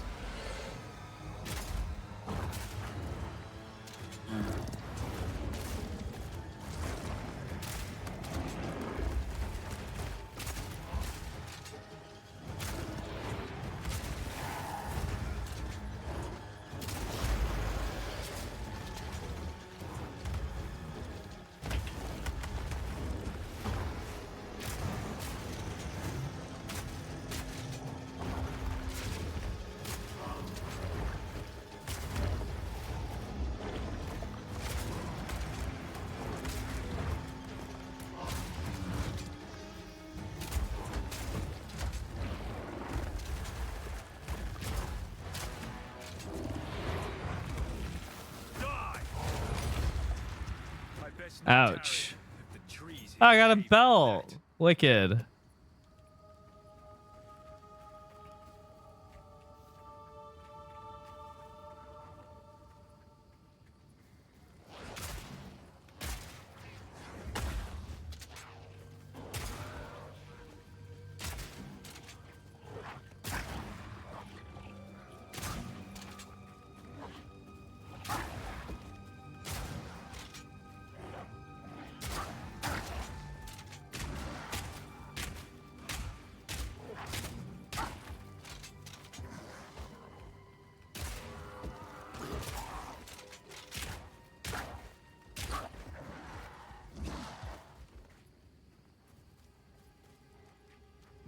[SPEAKER 1] Ouch. I got a belt. Wicked.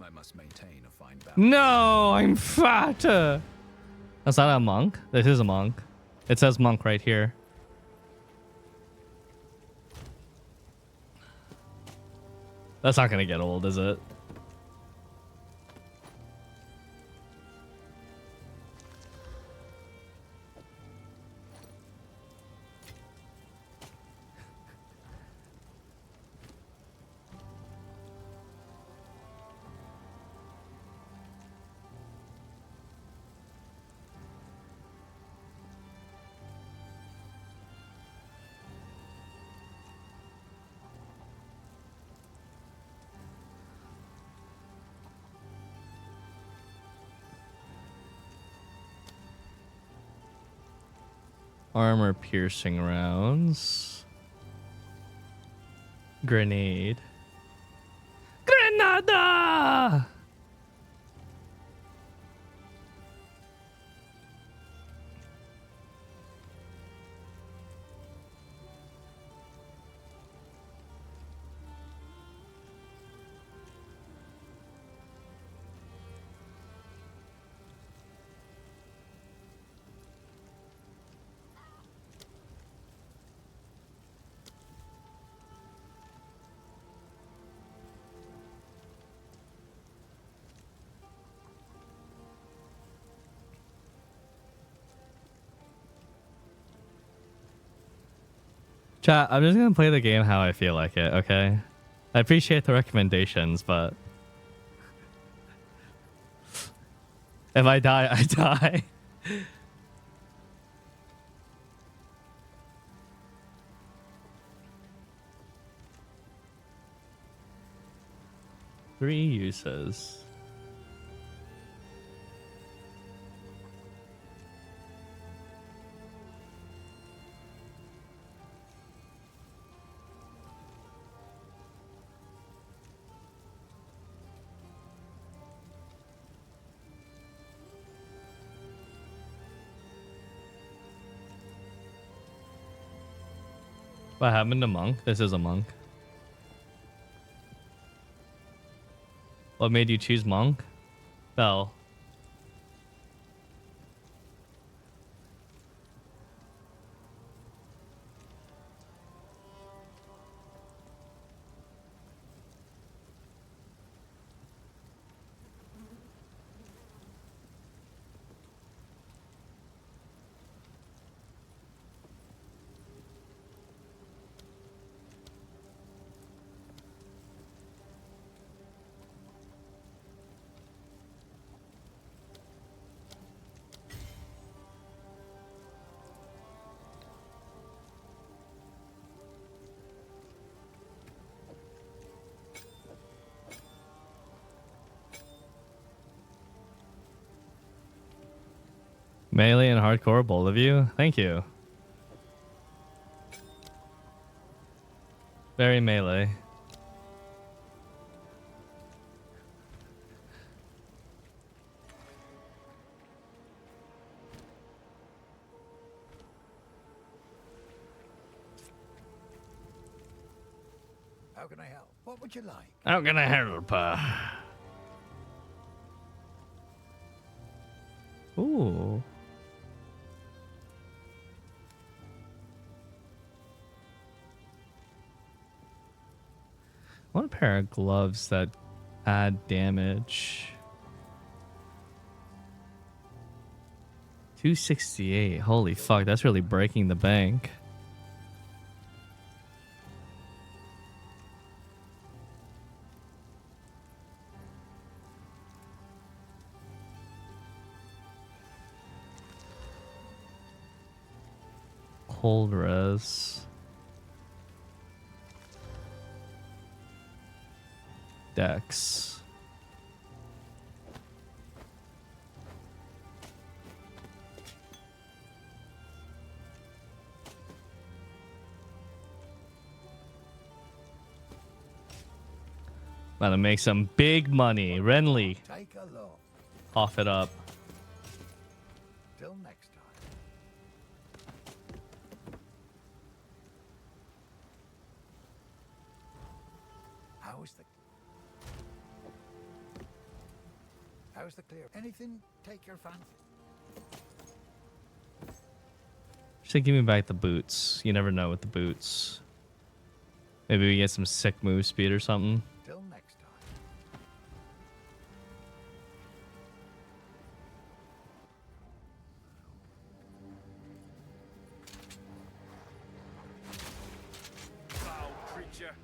[SPEAKER 3] I must maintain a fine balance.
[SPEAKER 1] No, I'm fat. That's not a monk. This is a monk. It says monk right here. That's not gonna get old, is it? Armor piercing rounds. Grenade. Grenada! Chat, I'm just gonna play the game how I feel like it, okay? I appreciate the recommendations, but if I die, I die. Three uses. What happened to monk? This is a monk. What made you choose monk? Bell. Melee and hardcore, both of you. Thank you. Very melee.
[SPEAKER 4] How can I help? What would you like?
[SPEAKER 1] How can I help? Ooh. One pair of gloves that add damage. 268. Holy fuck, that's really breaking the bank. Cold res. Dex. About to make some big money. Renly,
[SPEAKER 4] Take a look.
[SPEAKER 1] off it up.
[SPEAKER 4] Till next time. How's the clear? Anything take your fancy?
[SPEAKER 1] Should give me back the boots. You never know with the boots. Maybe we get some sick move speed or something.
[SPEAKER 4] Till next time.
[SPEAKER 3] Foul creature.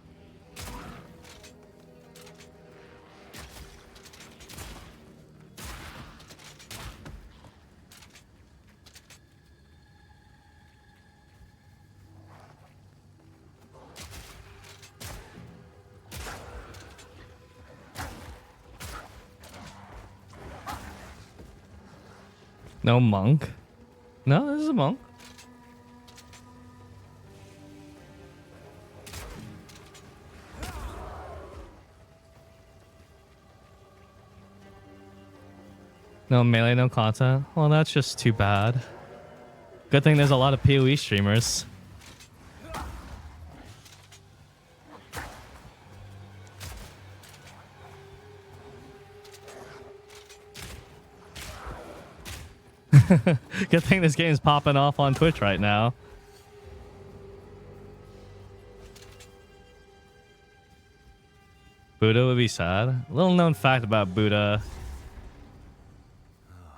[SPEAKER 1] No monk? No, this is a monk. No melee, no content. Well, that's just too bad. Good thing there's a lot of PoE streamers. Good thing this game's popping off on Twitch right now. Buddha would be sad. Little known fact about Buddha.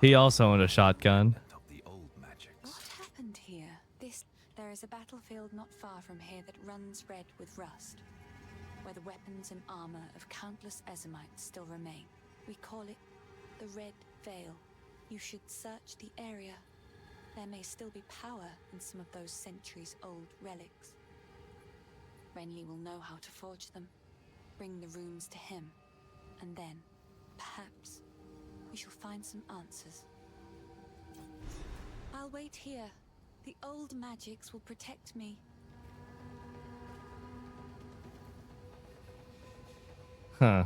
[SPEAKER 1] He also owned a shotgun.
[SPEAKER 3] The old magics.
[SPEAKER 5] What happened here? There is a battlefield not far from here that runs red with rust, where the weapons and armor of countless Ezamites still remain. We call it the Red Veil. You should search the area. There may still be power in some of those centuries-old relics. Renly will know how to forge them. Bring the runes to him, and then, perhaps, we shall find some answers. I'll wait here. The old magics will protect me.
[SPEAKER 1] Huh.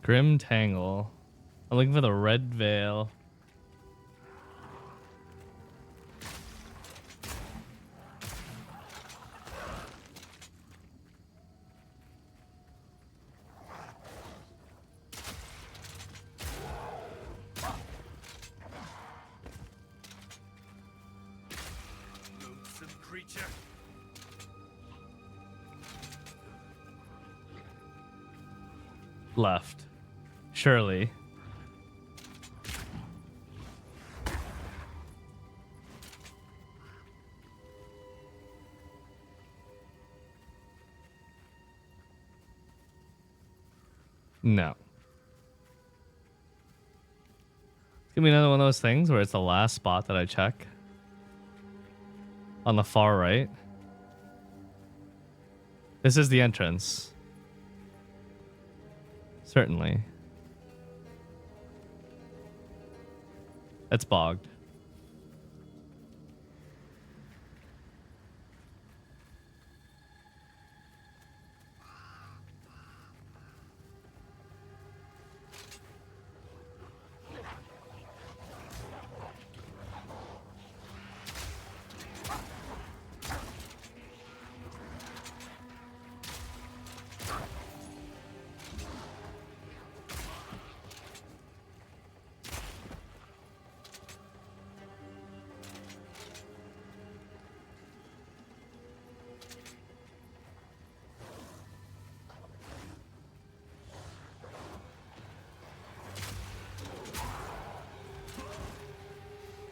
[SPEAKER 1] Grim Tangle. I'm looking for the Red Veil.
[SPEAKER 3] Loathsome creature.
[SPEAKER 1] Left. Surely. No. It's gonna be another one of those things where it's the last spot that I check. On the far right. This is the entrance. Certainly. It's bogged.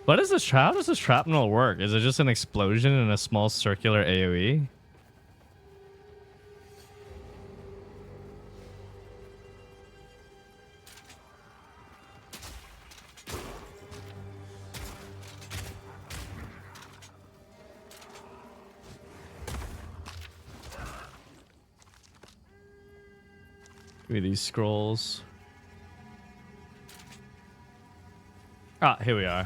[SPEAKER 1] What is this? How does this shrapnel work? Is it just an explosion in a small circular AoE? Give me these scrolls. Ah, here we are.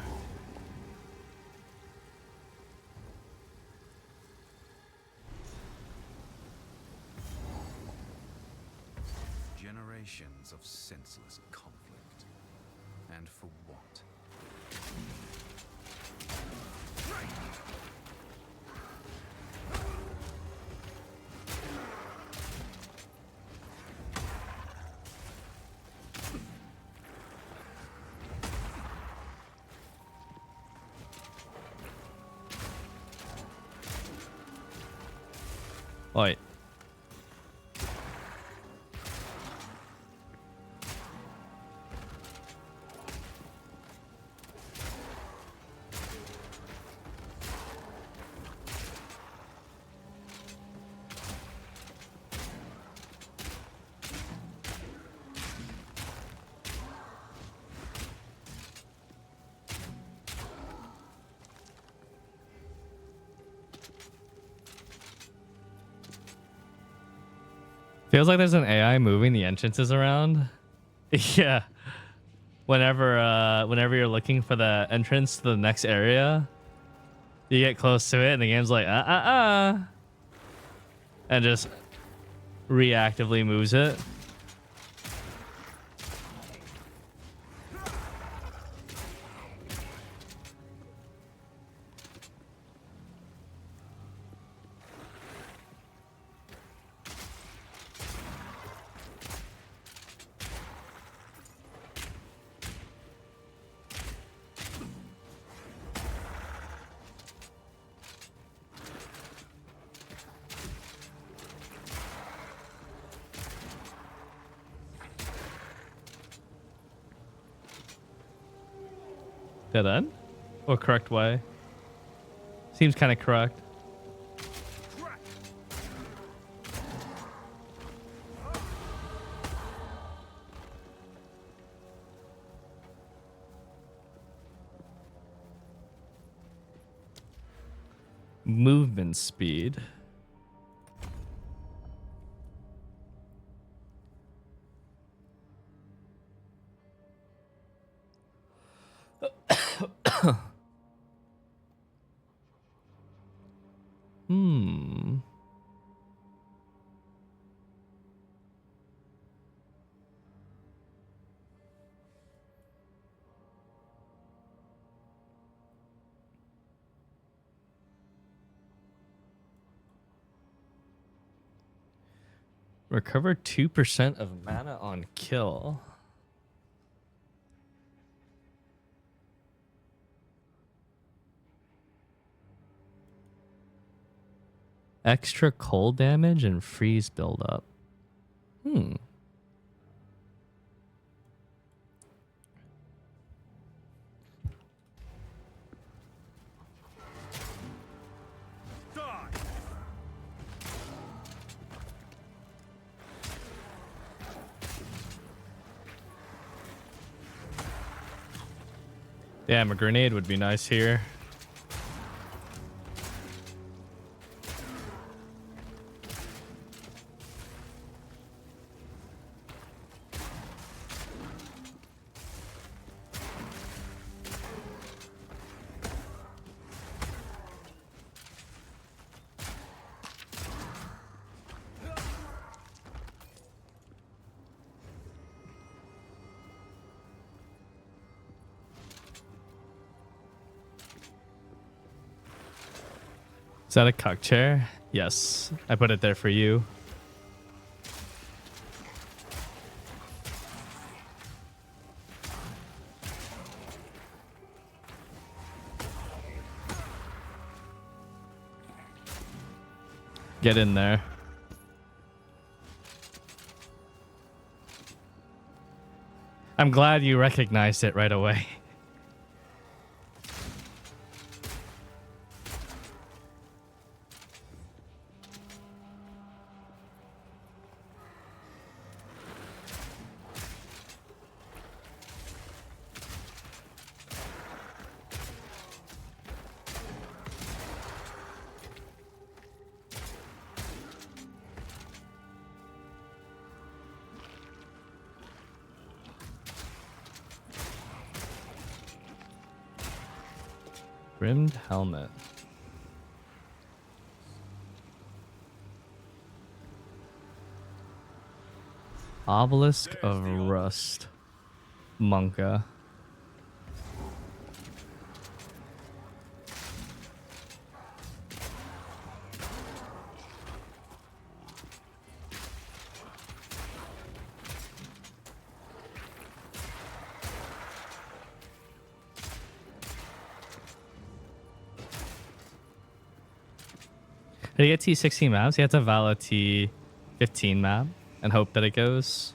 [SPEAKER 3] Generations of senseless conflict. And for what?
[SPEAKER 1] Wait. Feels like there's an AI moving the entrances around. Yeah. Whenever you're looking for the entrance to the next area, you get close to it and the game's like, and just reactively moves it. Dead end? Or correct way? Seems kind of correct. Movement speed. Hmm. Recover 2% of mana on kill. Extra cold damage and freeze buildup. Hmm. Damn, a grenade would be nice here. Is that a cock chair? Yes, I put it there for you. Get in there. I'm glad you recognized it right away. Rimmed helmet. Obelisk of Rust. Monka. Did he get T16 maps? He had to valid T15 map and hope that it goes.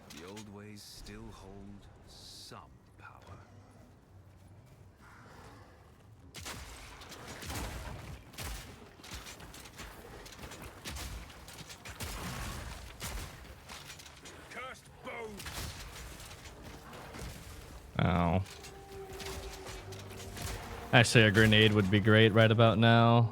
[SPEAKER 3] The old ways still hold some power.
[SPEAKER 6] Cursed bow!
[SPEAKER 1] Oh. Actually, a grenade would be great right about now.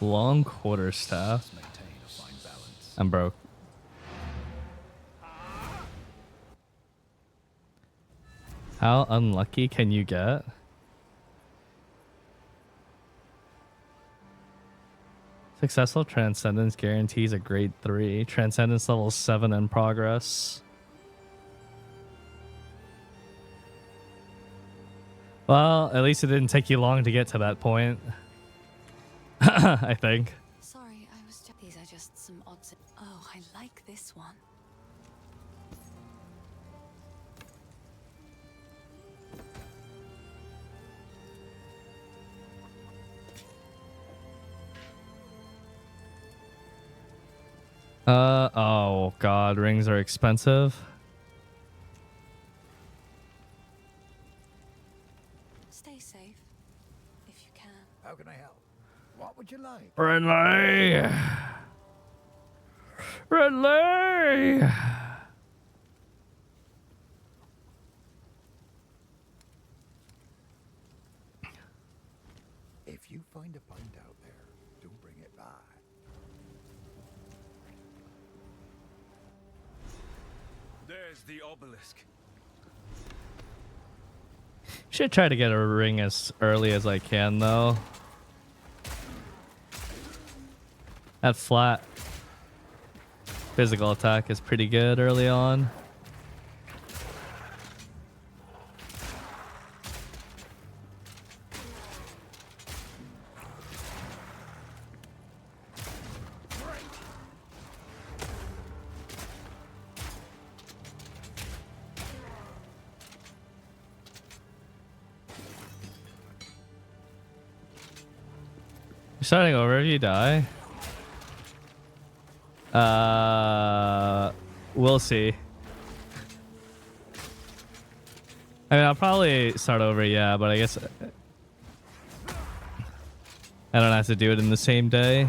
[SPEAKER 1] Long quarterstaff.
[SPEAKER 3] Maintain a fine balance.
[SPEAKER 1] I'm broke. How unlucky can you get? Successful Transcendence guarantees a grade 3. Transcendence level 7 in progress. Well, at least it didn't take you long to get to that point. I think.
[SPEAKER 5] Sorry, I was just. These are just some odds. Oh, I like this one.
[SPEAKER 1] Oh god, rings are expensive.
[SPEAKER 5] if you can.
[SPEAKER 4] How can I help? What would you like?
[SPEAKER 1] Ridley! Ridley!
[SPEAKER 4] If you find a find out there, do bring it back.
[SPEAKER 3] There's the obelisk.
[SPEAKER 1] Should try to get a ring as early as I can, though. That flat physical attack is pretty good early on. You're starting over if you die. We'll see. I mean, I'll probably start over, yeah, but I guess I don't have to do it in the same day.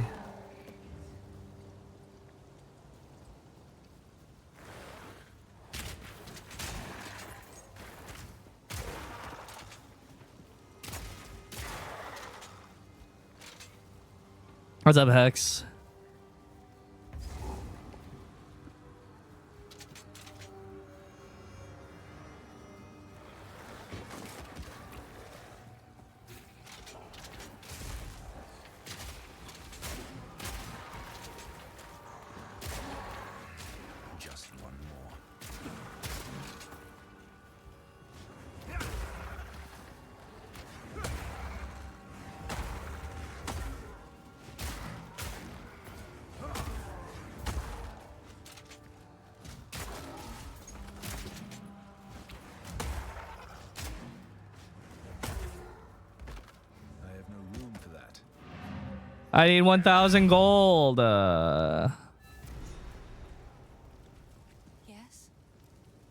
[SPEAKER 1] What's up, Hex?
[SPEAKER 3] Just one more. I have no room for that.
[SPEAKER 1] I need 1,000 gold.
[SPEAKER 5] Yes?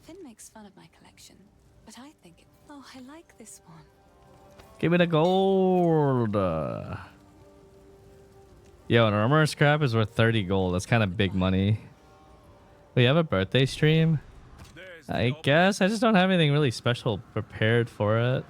[SPEAKER 5] Finn makes fun of my collection, but I think it... Oh, I like this one.
[SPEAKER 1] Give me the gold. Yo, an armor scrap is worth 30 gold. That's kind of big money. We have a birthday stream?
[SPEAKER 3] There's
[SPEAKER 1] I guess. I just don't have anything really special prepared for it.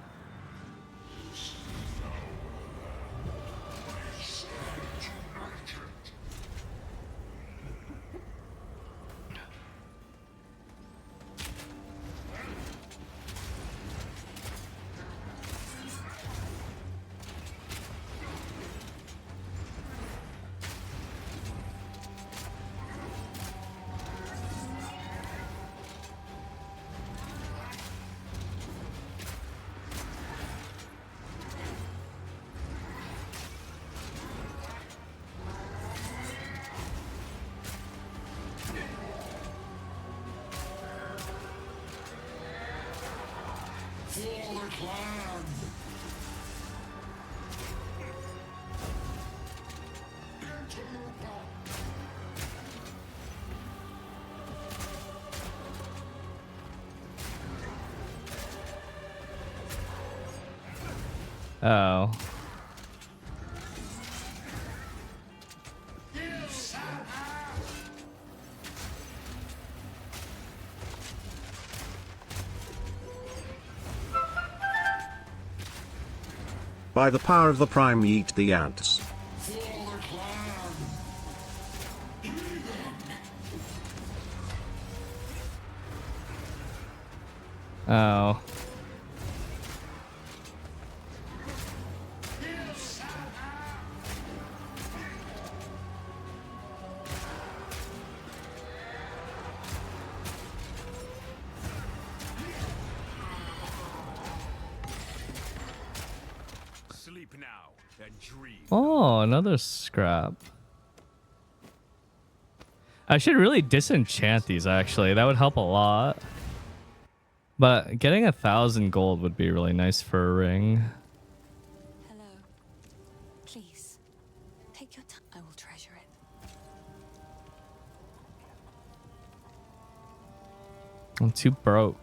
[SPEAKER 1] Oh.
[SPEAKER 9] By the power of the Prime, yeet the ants.
[SPEAKER 1] Oh.
[SPEAKER 3] sleep now and dream.
[SPEAKER 1] Oh, another scrap. I should really disenchant these, actually. That would help a lot. But getting 1,000 gold would be really nice for a ring.
[SPEAKER 5] Hello. Please, take your time. I will treasure it.
[SPEAKER 1] I'm too broke.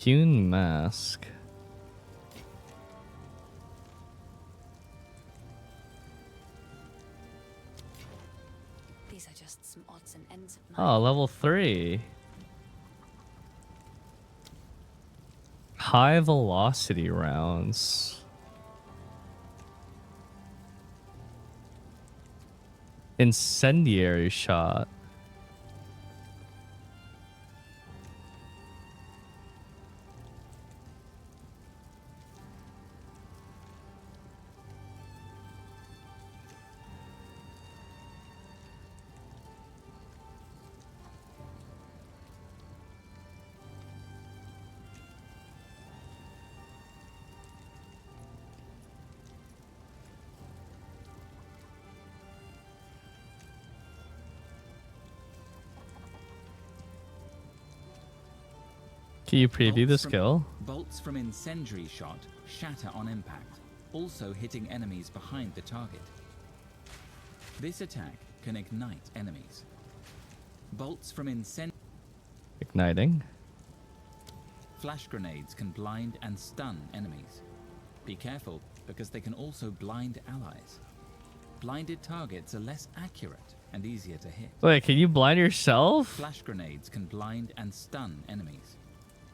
[SPEAKER 1] Hewn mask.
[SPEAKER 5] These are just some odds and ends of
[SPEAKER 1] Oh,
[SPEAKER 5] mine.
[SPEAKER 1] level 3. High velocity rounds. Incendiary shot. Can you preview the skill?
[SPEAKER 10] Bolts from incendiary shot shatter on impact, also hitting enemies behind the target. This attack can ignite enemies. Bolts from
[SPEAKER 1] Igniting.
[SPEAKER 10] flash grenades can blind and stun enemies. Be careful, because they can also blind allies. Blinded targets are less accurate and easier to hit.
[SPEAKER 1] Wait, can you blind yourself?
[SPEAKER 10] Flash grenades can blind and stun enemies.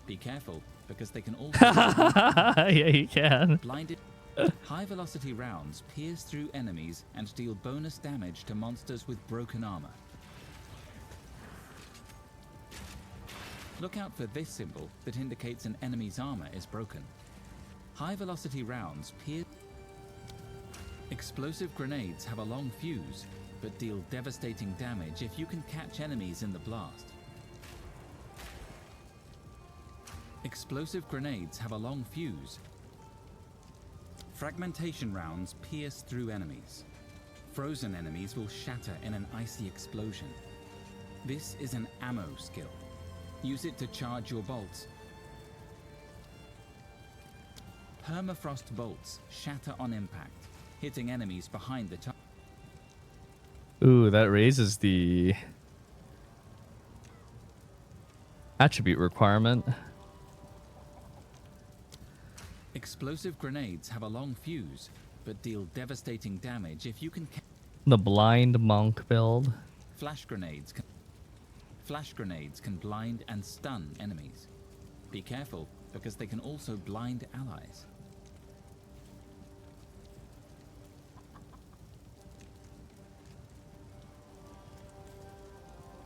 [SPEAKER 10] Be careful, because they can also
[SPEAKER 1] Yeah, you can.
[SPEAKER 10] blinded. High velocity rounds pierce through enemies and deal bonus damage to monsters with broken armor. Look out for this symbol that indicates an enemy's armor is broken. High velocity rounds pierce. Explosive grenades have a long fuse, but deal devastating damage if you can catch enemies in the blast. Explosive grenades have a long fuse. Fragmentation rounds pierce through enemies. Frozen enemies will shatter in an icy explosion. This is an ammo skill. Use it to charge your bolts. Permafrost bolts shatter on impact, hitting enemies behind the target.
[SPEAKER 1] Ooh, that raises the attribute requirement.
[SPEAKER 10] Explosive grenades have a long fuse, but deal devastating damage if you can.
[SPEAKER 1] The blind monk build.
[SPEAKER 10] Flash grenades can blind and stun enemies. Be careful, because they can also blind allies.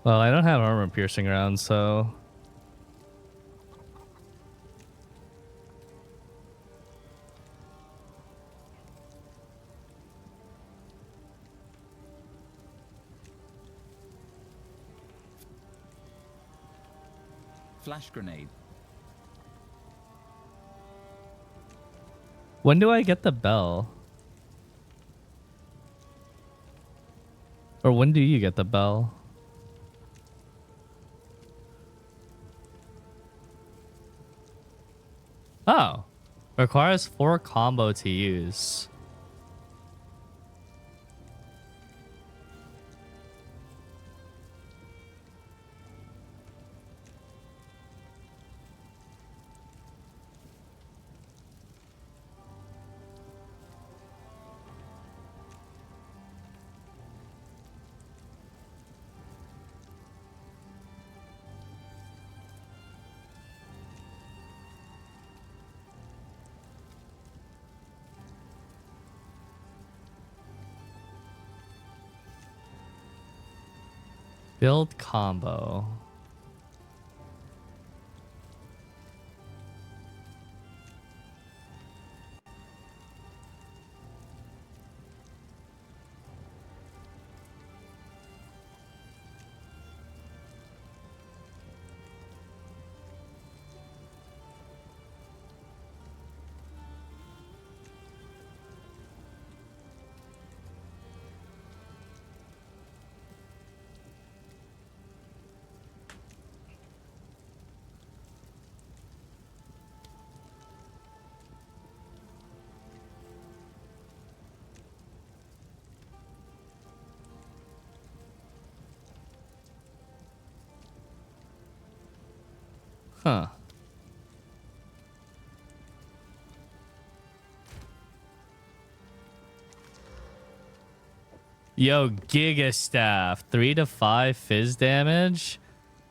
[SPEAKER 1] Well, I don't have armor piercing rounds, so
[SPEAKER 10] Flash grenade.
[SPEAKER 1] when do I get the bell? Or when do you get the bell? Oh. Requires 4 combo to use. Build combo. Huh. Yo, Giga Staff. 3 to 5 fizz damage.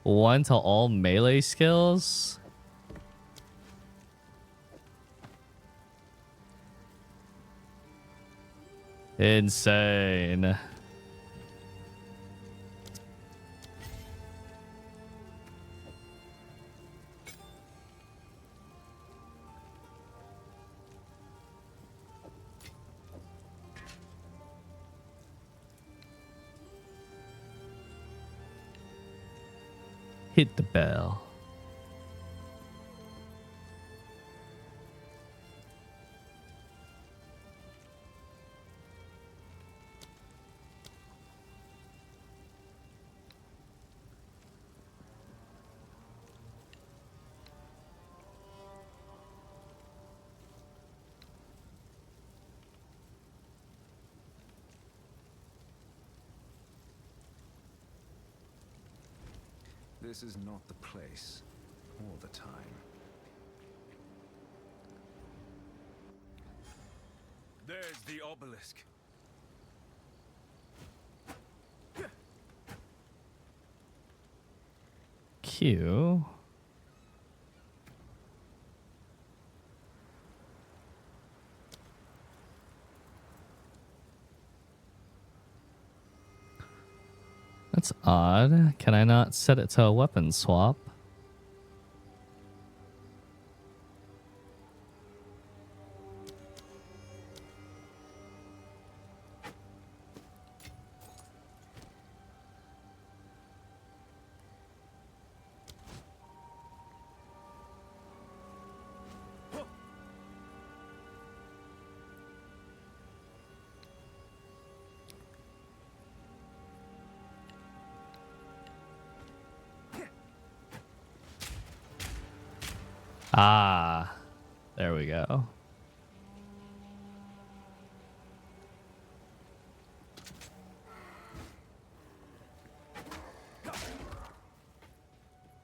[SPEAKER 1] 1 to all melee skills. Insane. Hit the bell.
[SPEAKER 3] This is not the place or the time.
[SPEAKER 8] There's the obelisk.
[SPEAKER 1] Q. That's odd. Can I not set it to a weapon swap? Ah, there we go.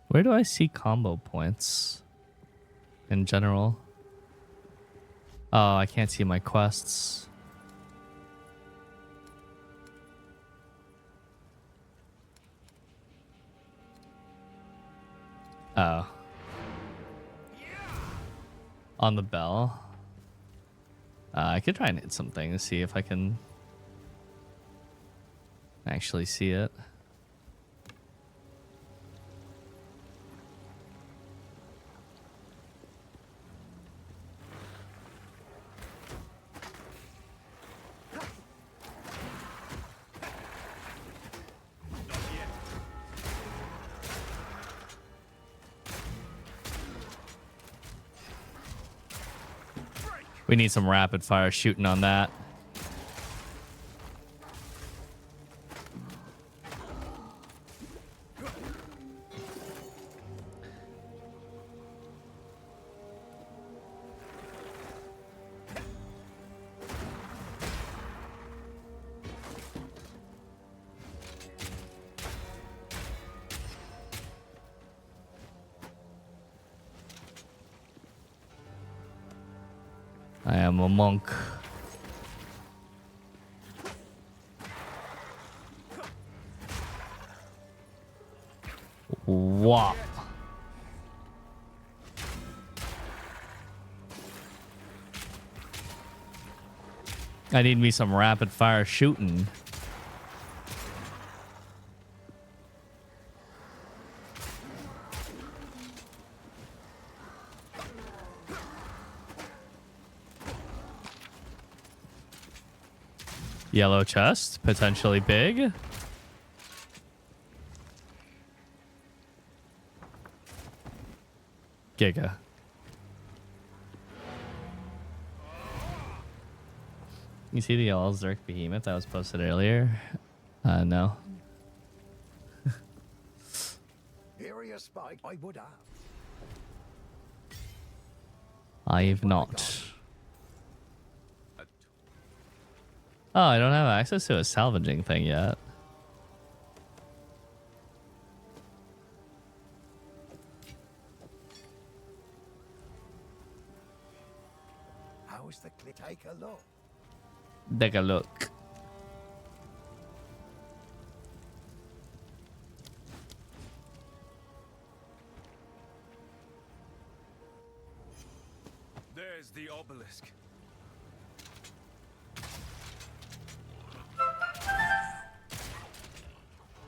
[SPEAKER 1] Where do I see combo points in general? Oh, I can't see my quests. Oh. On the bell. I could try and hit something to see if I can actually see it. We need some rapid fire shooting on that. I am a monk. Wop. I need me some rapid fire shooting. Yellow chest, potentially big. Giga. You see the yellow Zerk behemoth that was posted earlier? No.
[SPEAKER 4] Area spike, I would have.
[SPEAKER 1] I've not. Oh, I don't have access to a salvaging thing yet.
[SPEAKER 4] How's the clip? Take a look.
[SPEAKER 1] Take a look.
[SPEAKER 3] There's the obelisk.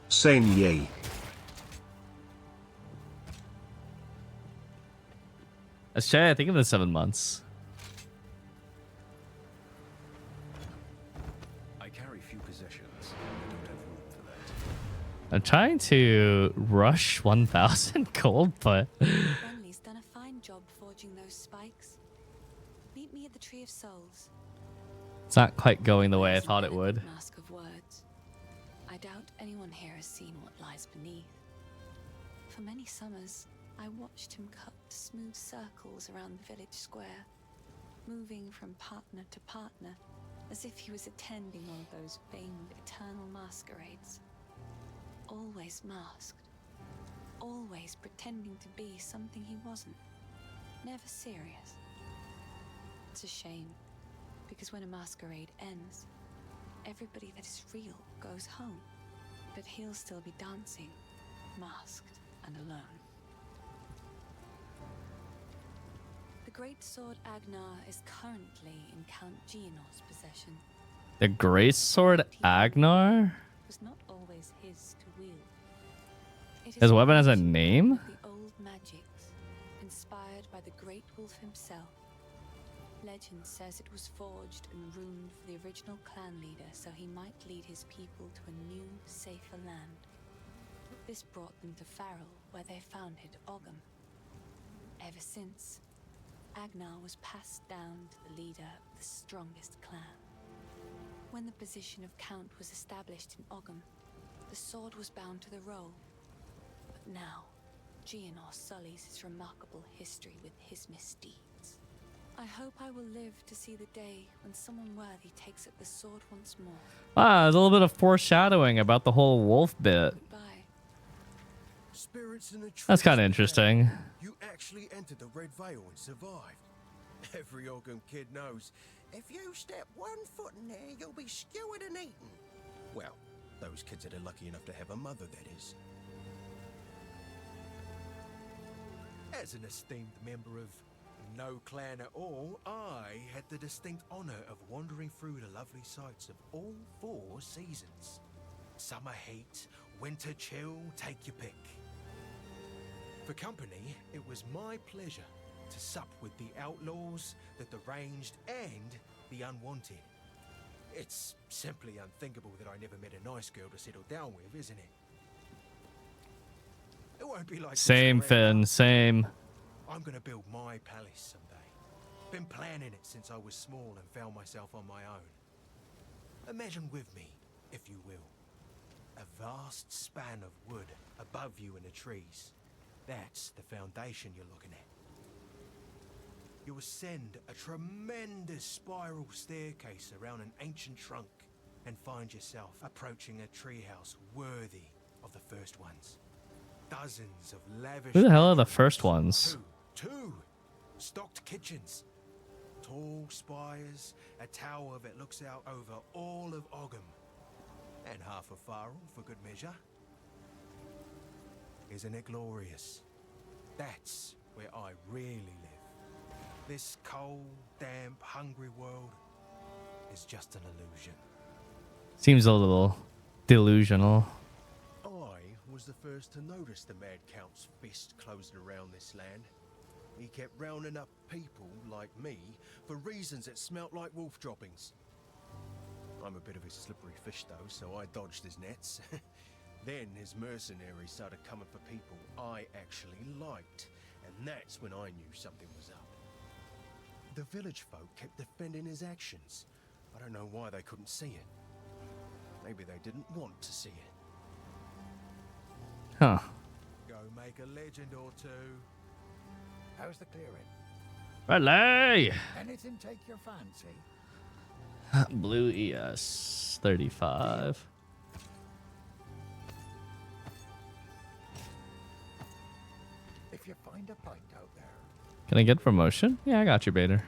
[SPEAKER 9] Saintone.
[SPEAKER 1] Let's try. I think of the 7 months.
[SPEAKER 3] I carry few possessions. I don't have room for that.
[SPEAKER 1] I'm trying to rush 1,000 gold, but
[SPEAKER 5] Renly's done a fine job forging those spikes. Meet me at the Tree of Souls.
[SPEAKER 1] it's not quite going the way I
[SPEAKER 5] There's an
[SPEAKER 1] thought it would.
[SPEAKER 5] elegant mask of words. I doubt anyone here has seen what lies beneath. For many summers, I watched him cut smooth circles around the village square, moving from partner to partner, as if he was attending one of those famed eternal masquerades. Always masked, always pretending to be something he wasn't, never serious. It's a shame, because when a masquerade ends, everybody that is real goes home, but he'll still be dancing, masked and alone. The great sword Agnar is currently in Count Gianor's possession.
[SPEAKER 1] The great sword Agnar?
[SPEAKER 5] Was not always his to wield. It is
[SPEAKER 1] His weapon has a
[SPEAKER 5] mentioned
[SPEAKER 1] name?
[SPEAKER 5] of the old magics, inspired by the great wolf himself. Legend says it was forged and ruined for the original clan leader so he might lead his people to a new, safer land. This brought them to Farrell, where they founded Ogham. Ever since, Agnar was passed down to the leader of the strongest clan. When the position of Count was established in Ogham, the sword was bound to the roll. But now, Gianor sullies his remarkable history with his misdeeds. I hope I will live to see the day when someone worthy takes up the sword once more.
[SPEAKER 1] Ah, there's a little bit of foreshadowing about the whole wolf bit.
[SPEAKER 5] Goodbye.
[SPEAKER 8] Spirits in the
[SPEAKER 1] That's kind of
[SPEAKER 8] trees.
[SPEAKER 1] interesting.
[SPEAKER 8] You actually entered the Red Veil and survived. Every Ogham kid knows, if you step 1 foot in there, you'll be skewered and eaten. Well, those kids that are lucky enough to have a mother, that is.
[SPEAKER 7] As an esteemed member of no clan at all, I had the distinct honor of wandering through the lovely sights of all 4 seasons. Summer heat, winter chill, take your pick. For company, it was my pleasure to sup with the outlaws, the deranged, and the unwanted. It's simply unthinkable that I never met a nice girl to settle down with, isn't it? It won't be like this
[SPEAKER 1] Same,
[SPEAKER 7] forever.
[SPEAKER 1] Finn, same.
[SPEAKER 7] I'm gonna build my palace someday. Been planning it since I was small and found myself on my own. Imagine with me, if you will, a vast span of wood above you in the trees. That's the foundation you're looking at. You ascend a tremendous spiral staircase around an ancient trunk and find yourself approaching a treehouse worthy of the first ones. Dozens of lavish...
[SPEAKER 1] Who the hell are the first ones?
[SPEAKER 7] Two stocked kitchens, tall spires, a tower that looks out over all of Ogham, and half of Farrell for good measure. Isn't it glorious? That's where I really live. This cold, damp, hungry world is just an illusion.
[SPEAKER 1] Seems a little delusional.
[SPEAKER 8] I was the first to notice the Mad Count's fist closing around this land. He kept rounding up people like me for reasons that smelt like wolf droppings. I'm a bit of a slippery fish though, so I dodged his nets. Then his mercenaries started coming for people I actually liked, and that's when I knew something was up. The village folk kept defending his actions. I don't know why they couldn't see it. Maybe they didn't want to see it.
[SPEAKER 1] Huh.
[SPEAKER 7] Go make a legend or two.
[SPEAKER 4] How's the clearing?
[SPEAKER 1] Relay!
[SPEAKER 4] Anything take your fancy?
[SPEAKER 1] Blue ES 35.
[SPEAKER 4] If you find a pint out there,
[SPEAKER 1] Can I get promotion? Yeah, I got you, Bader.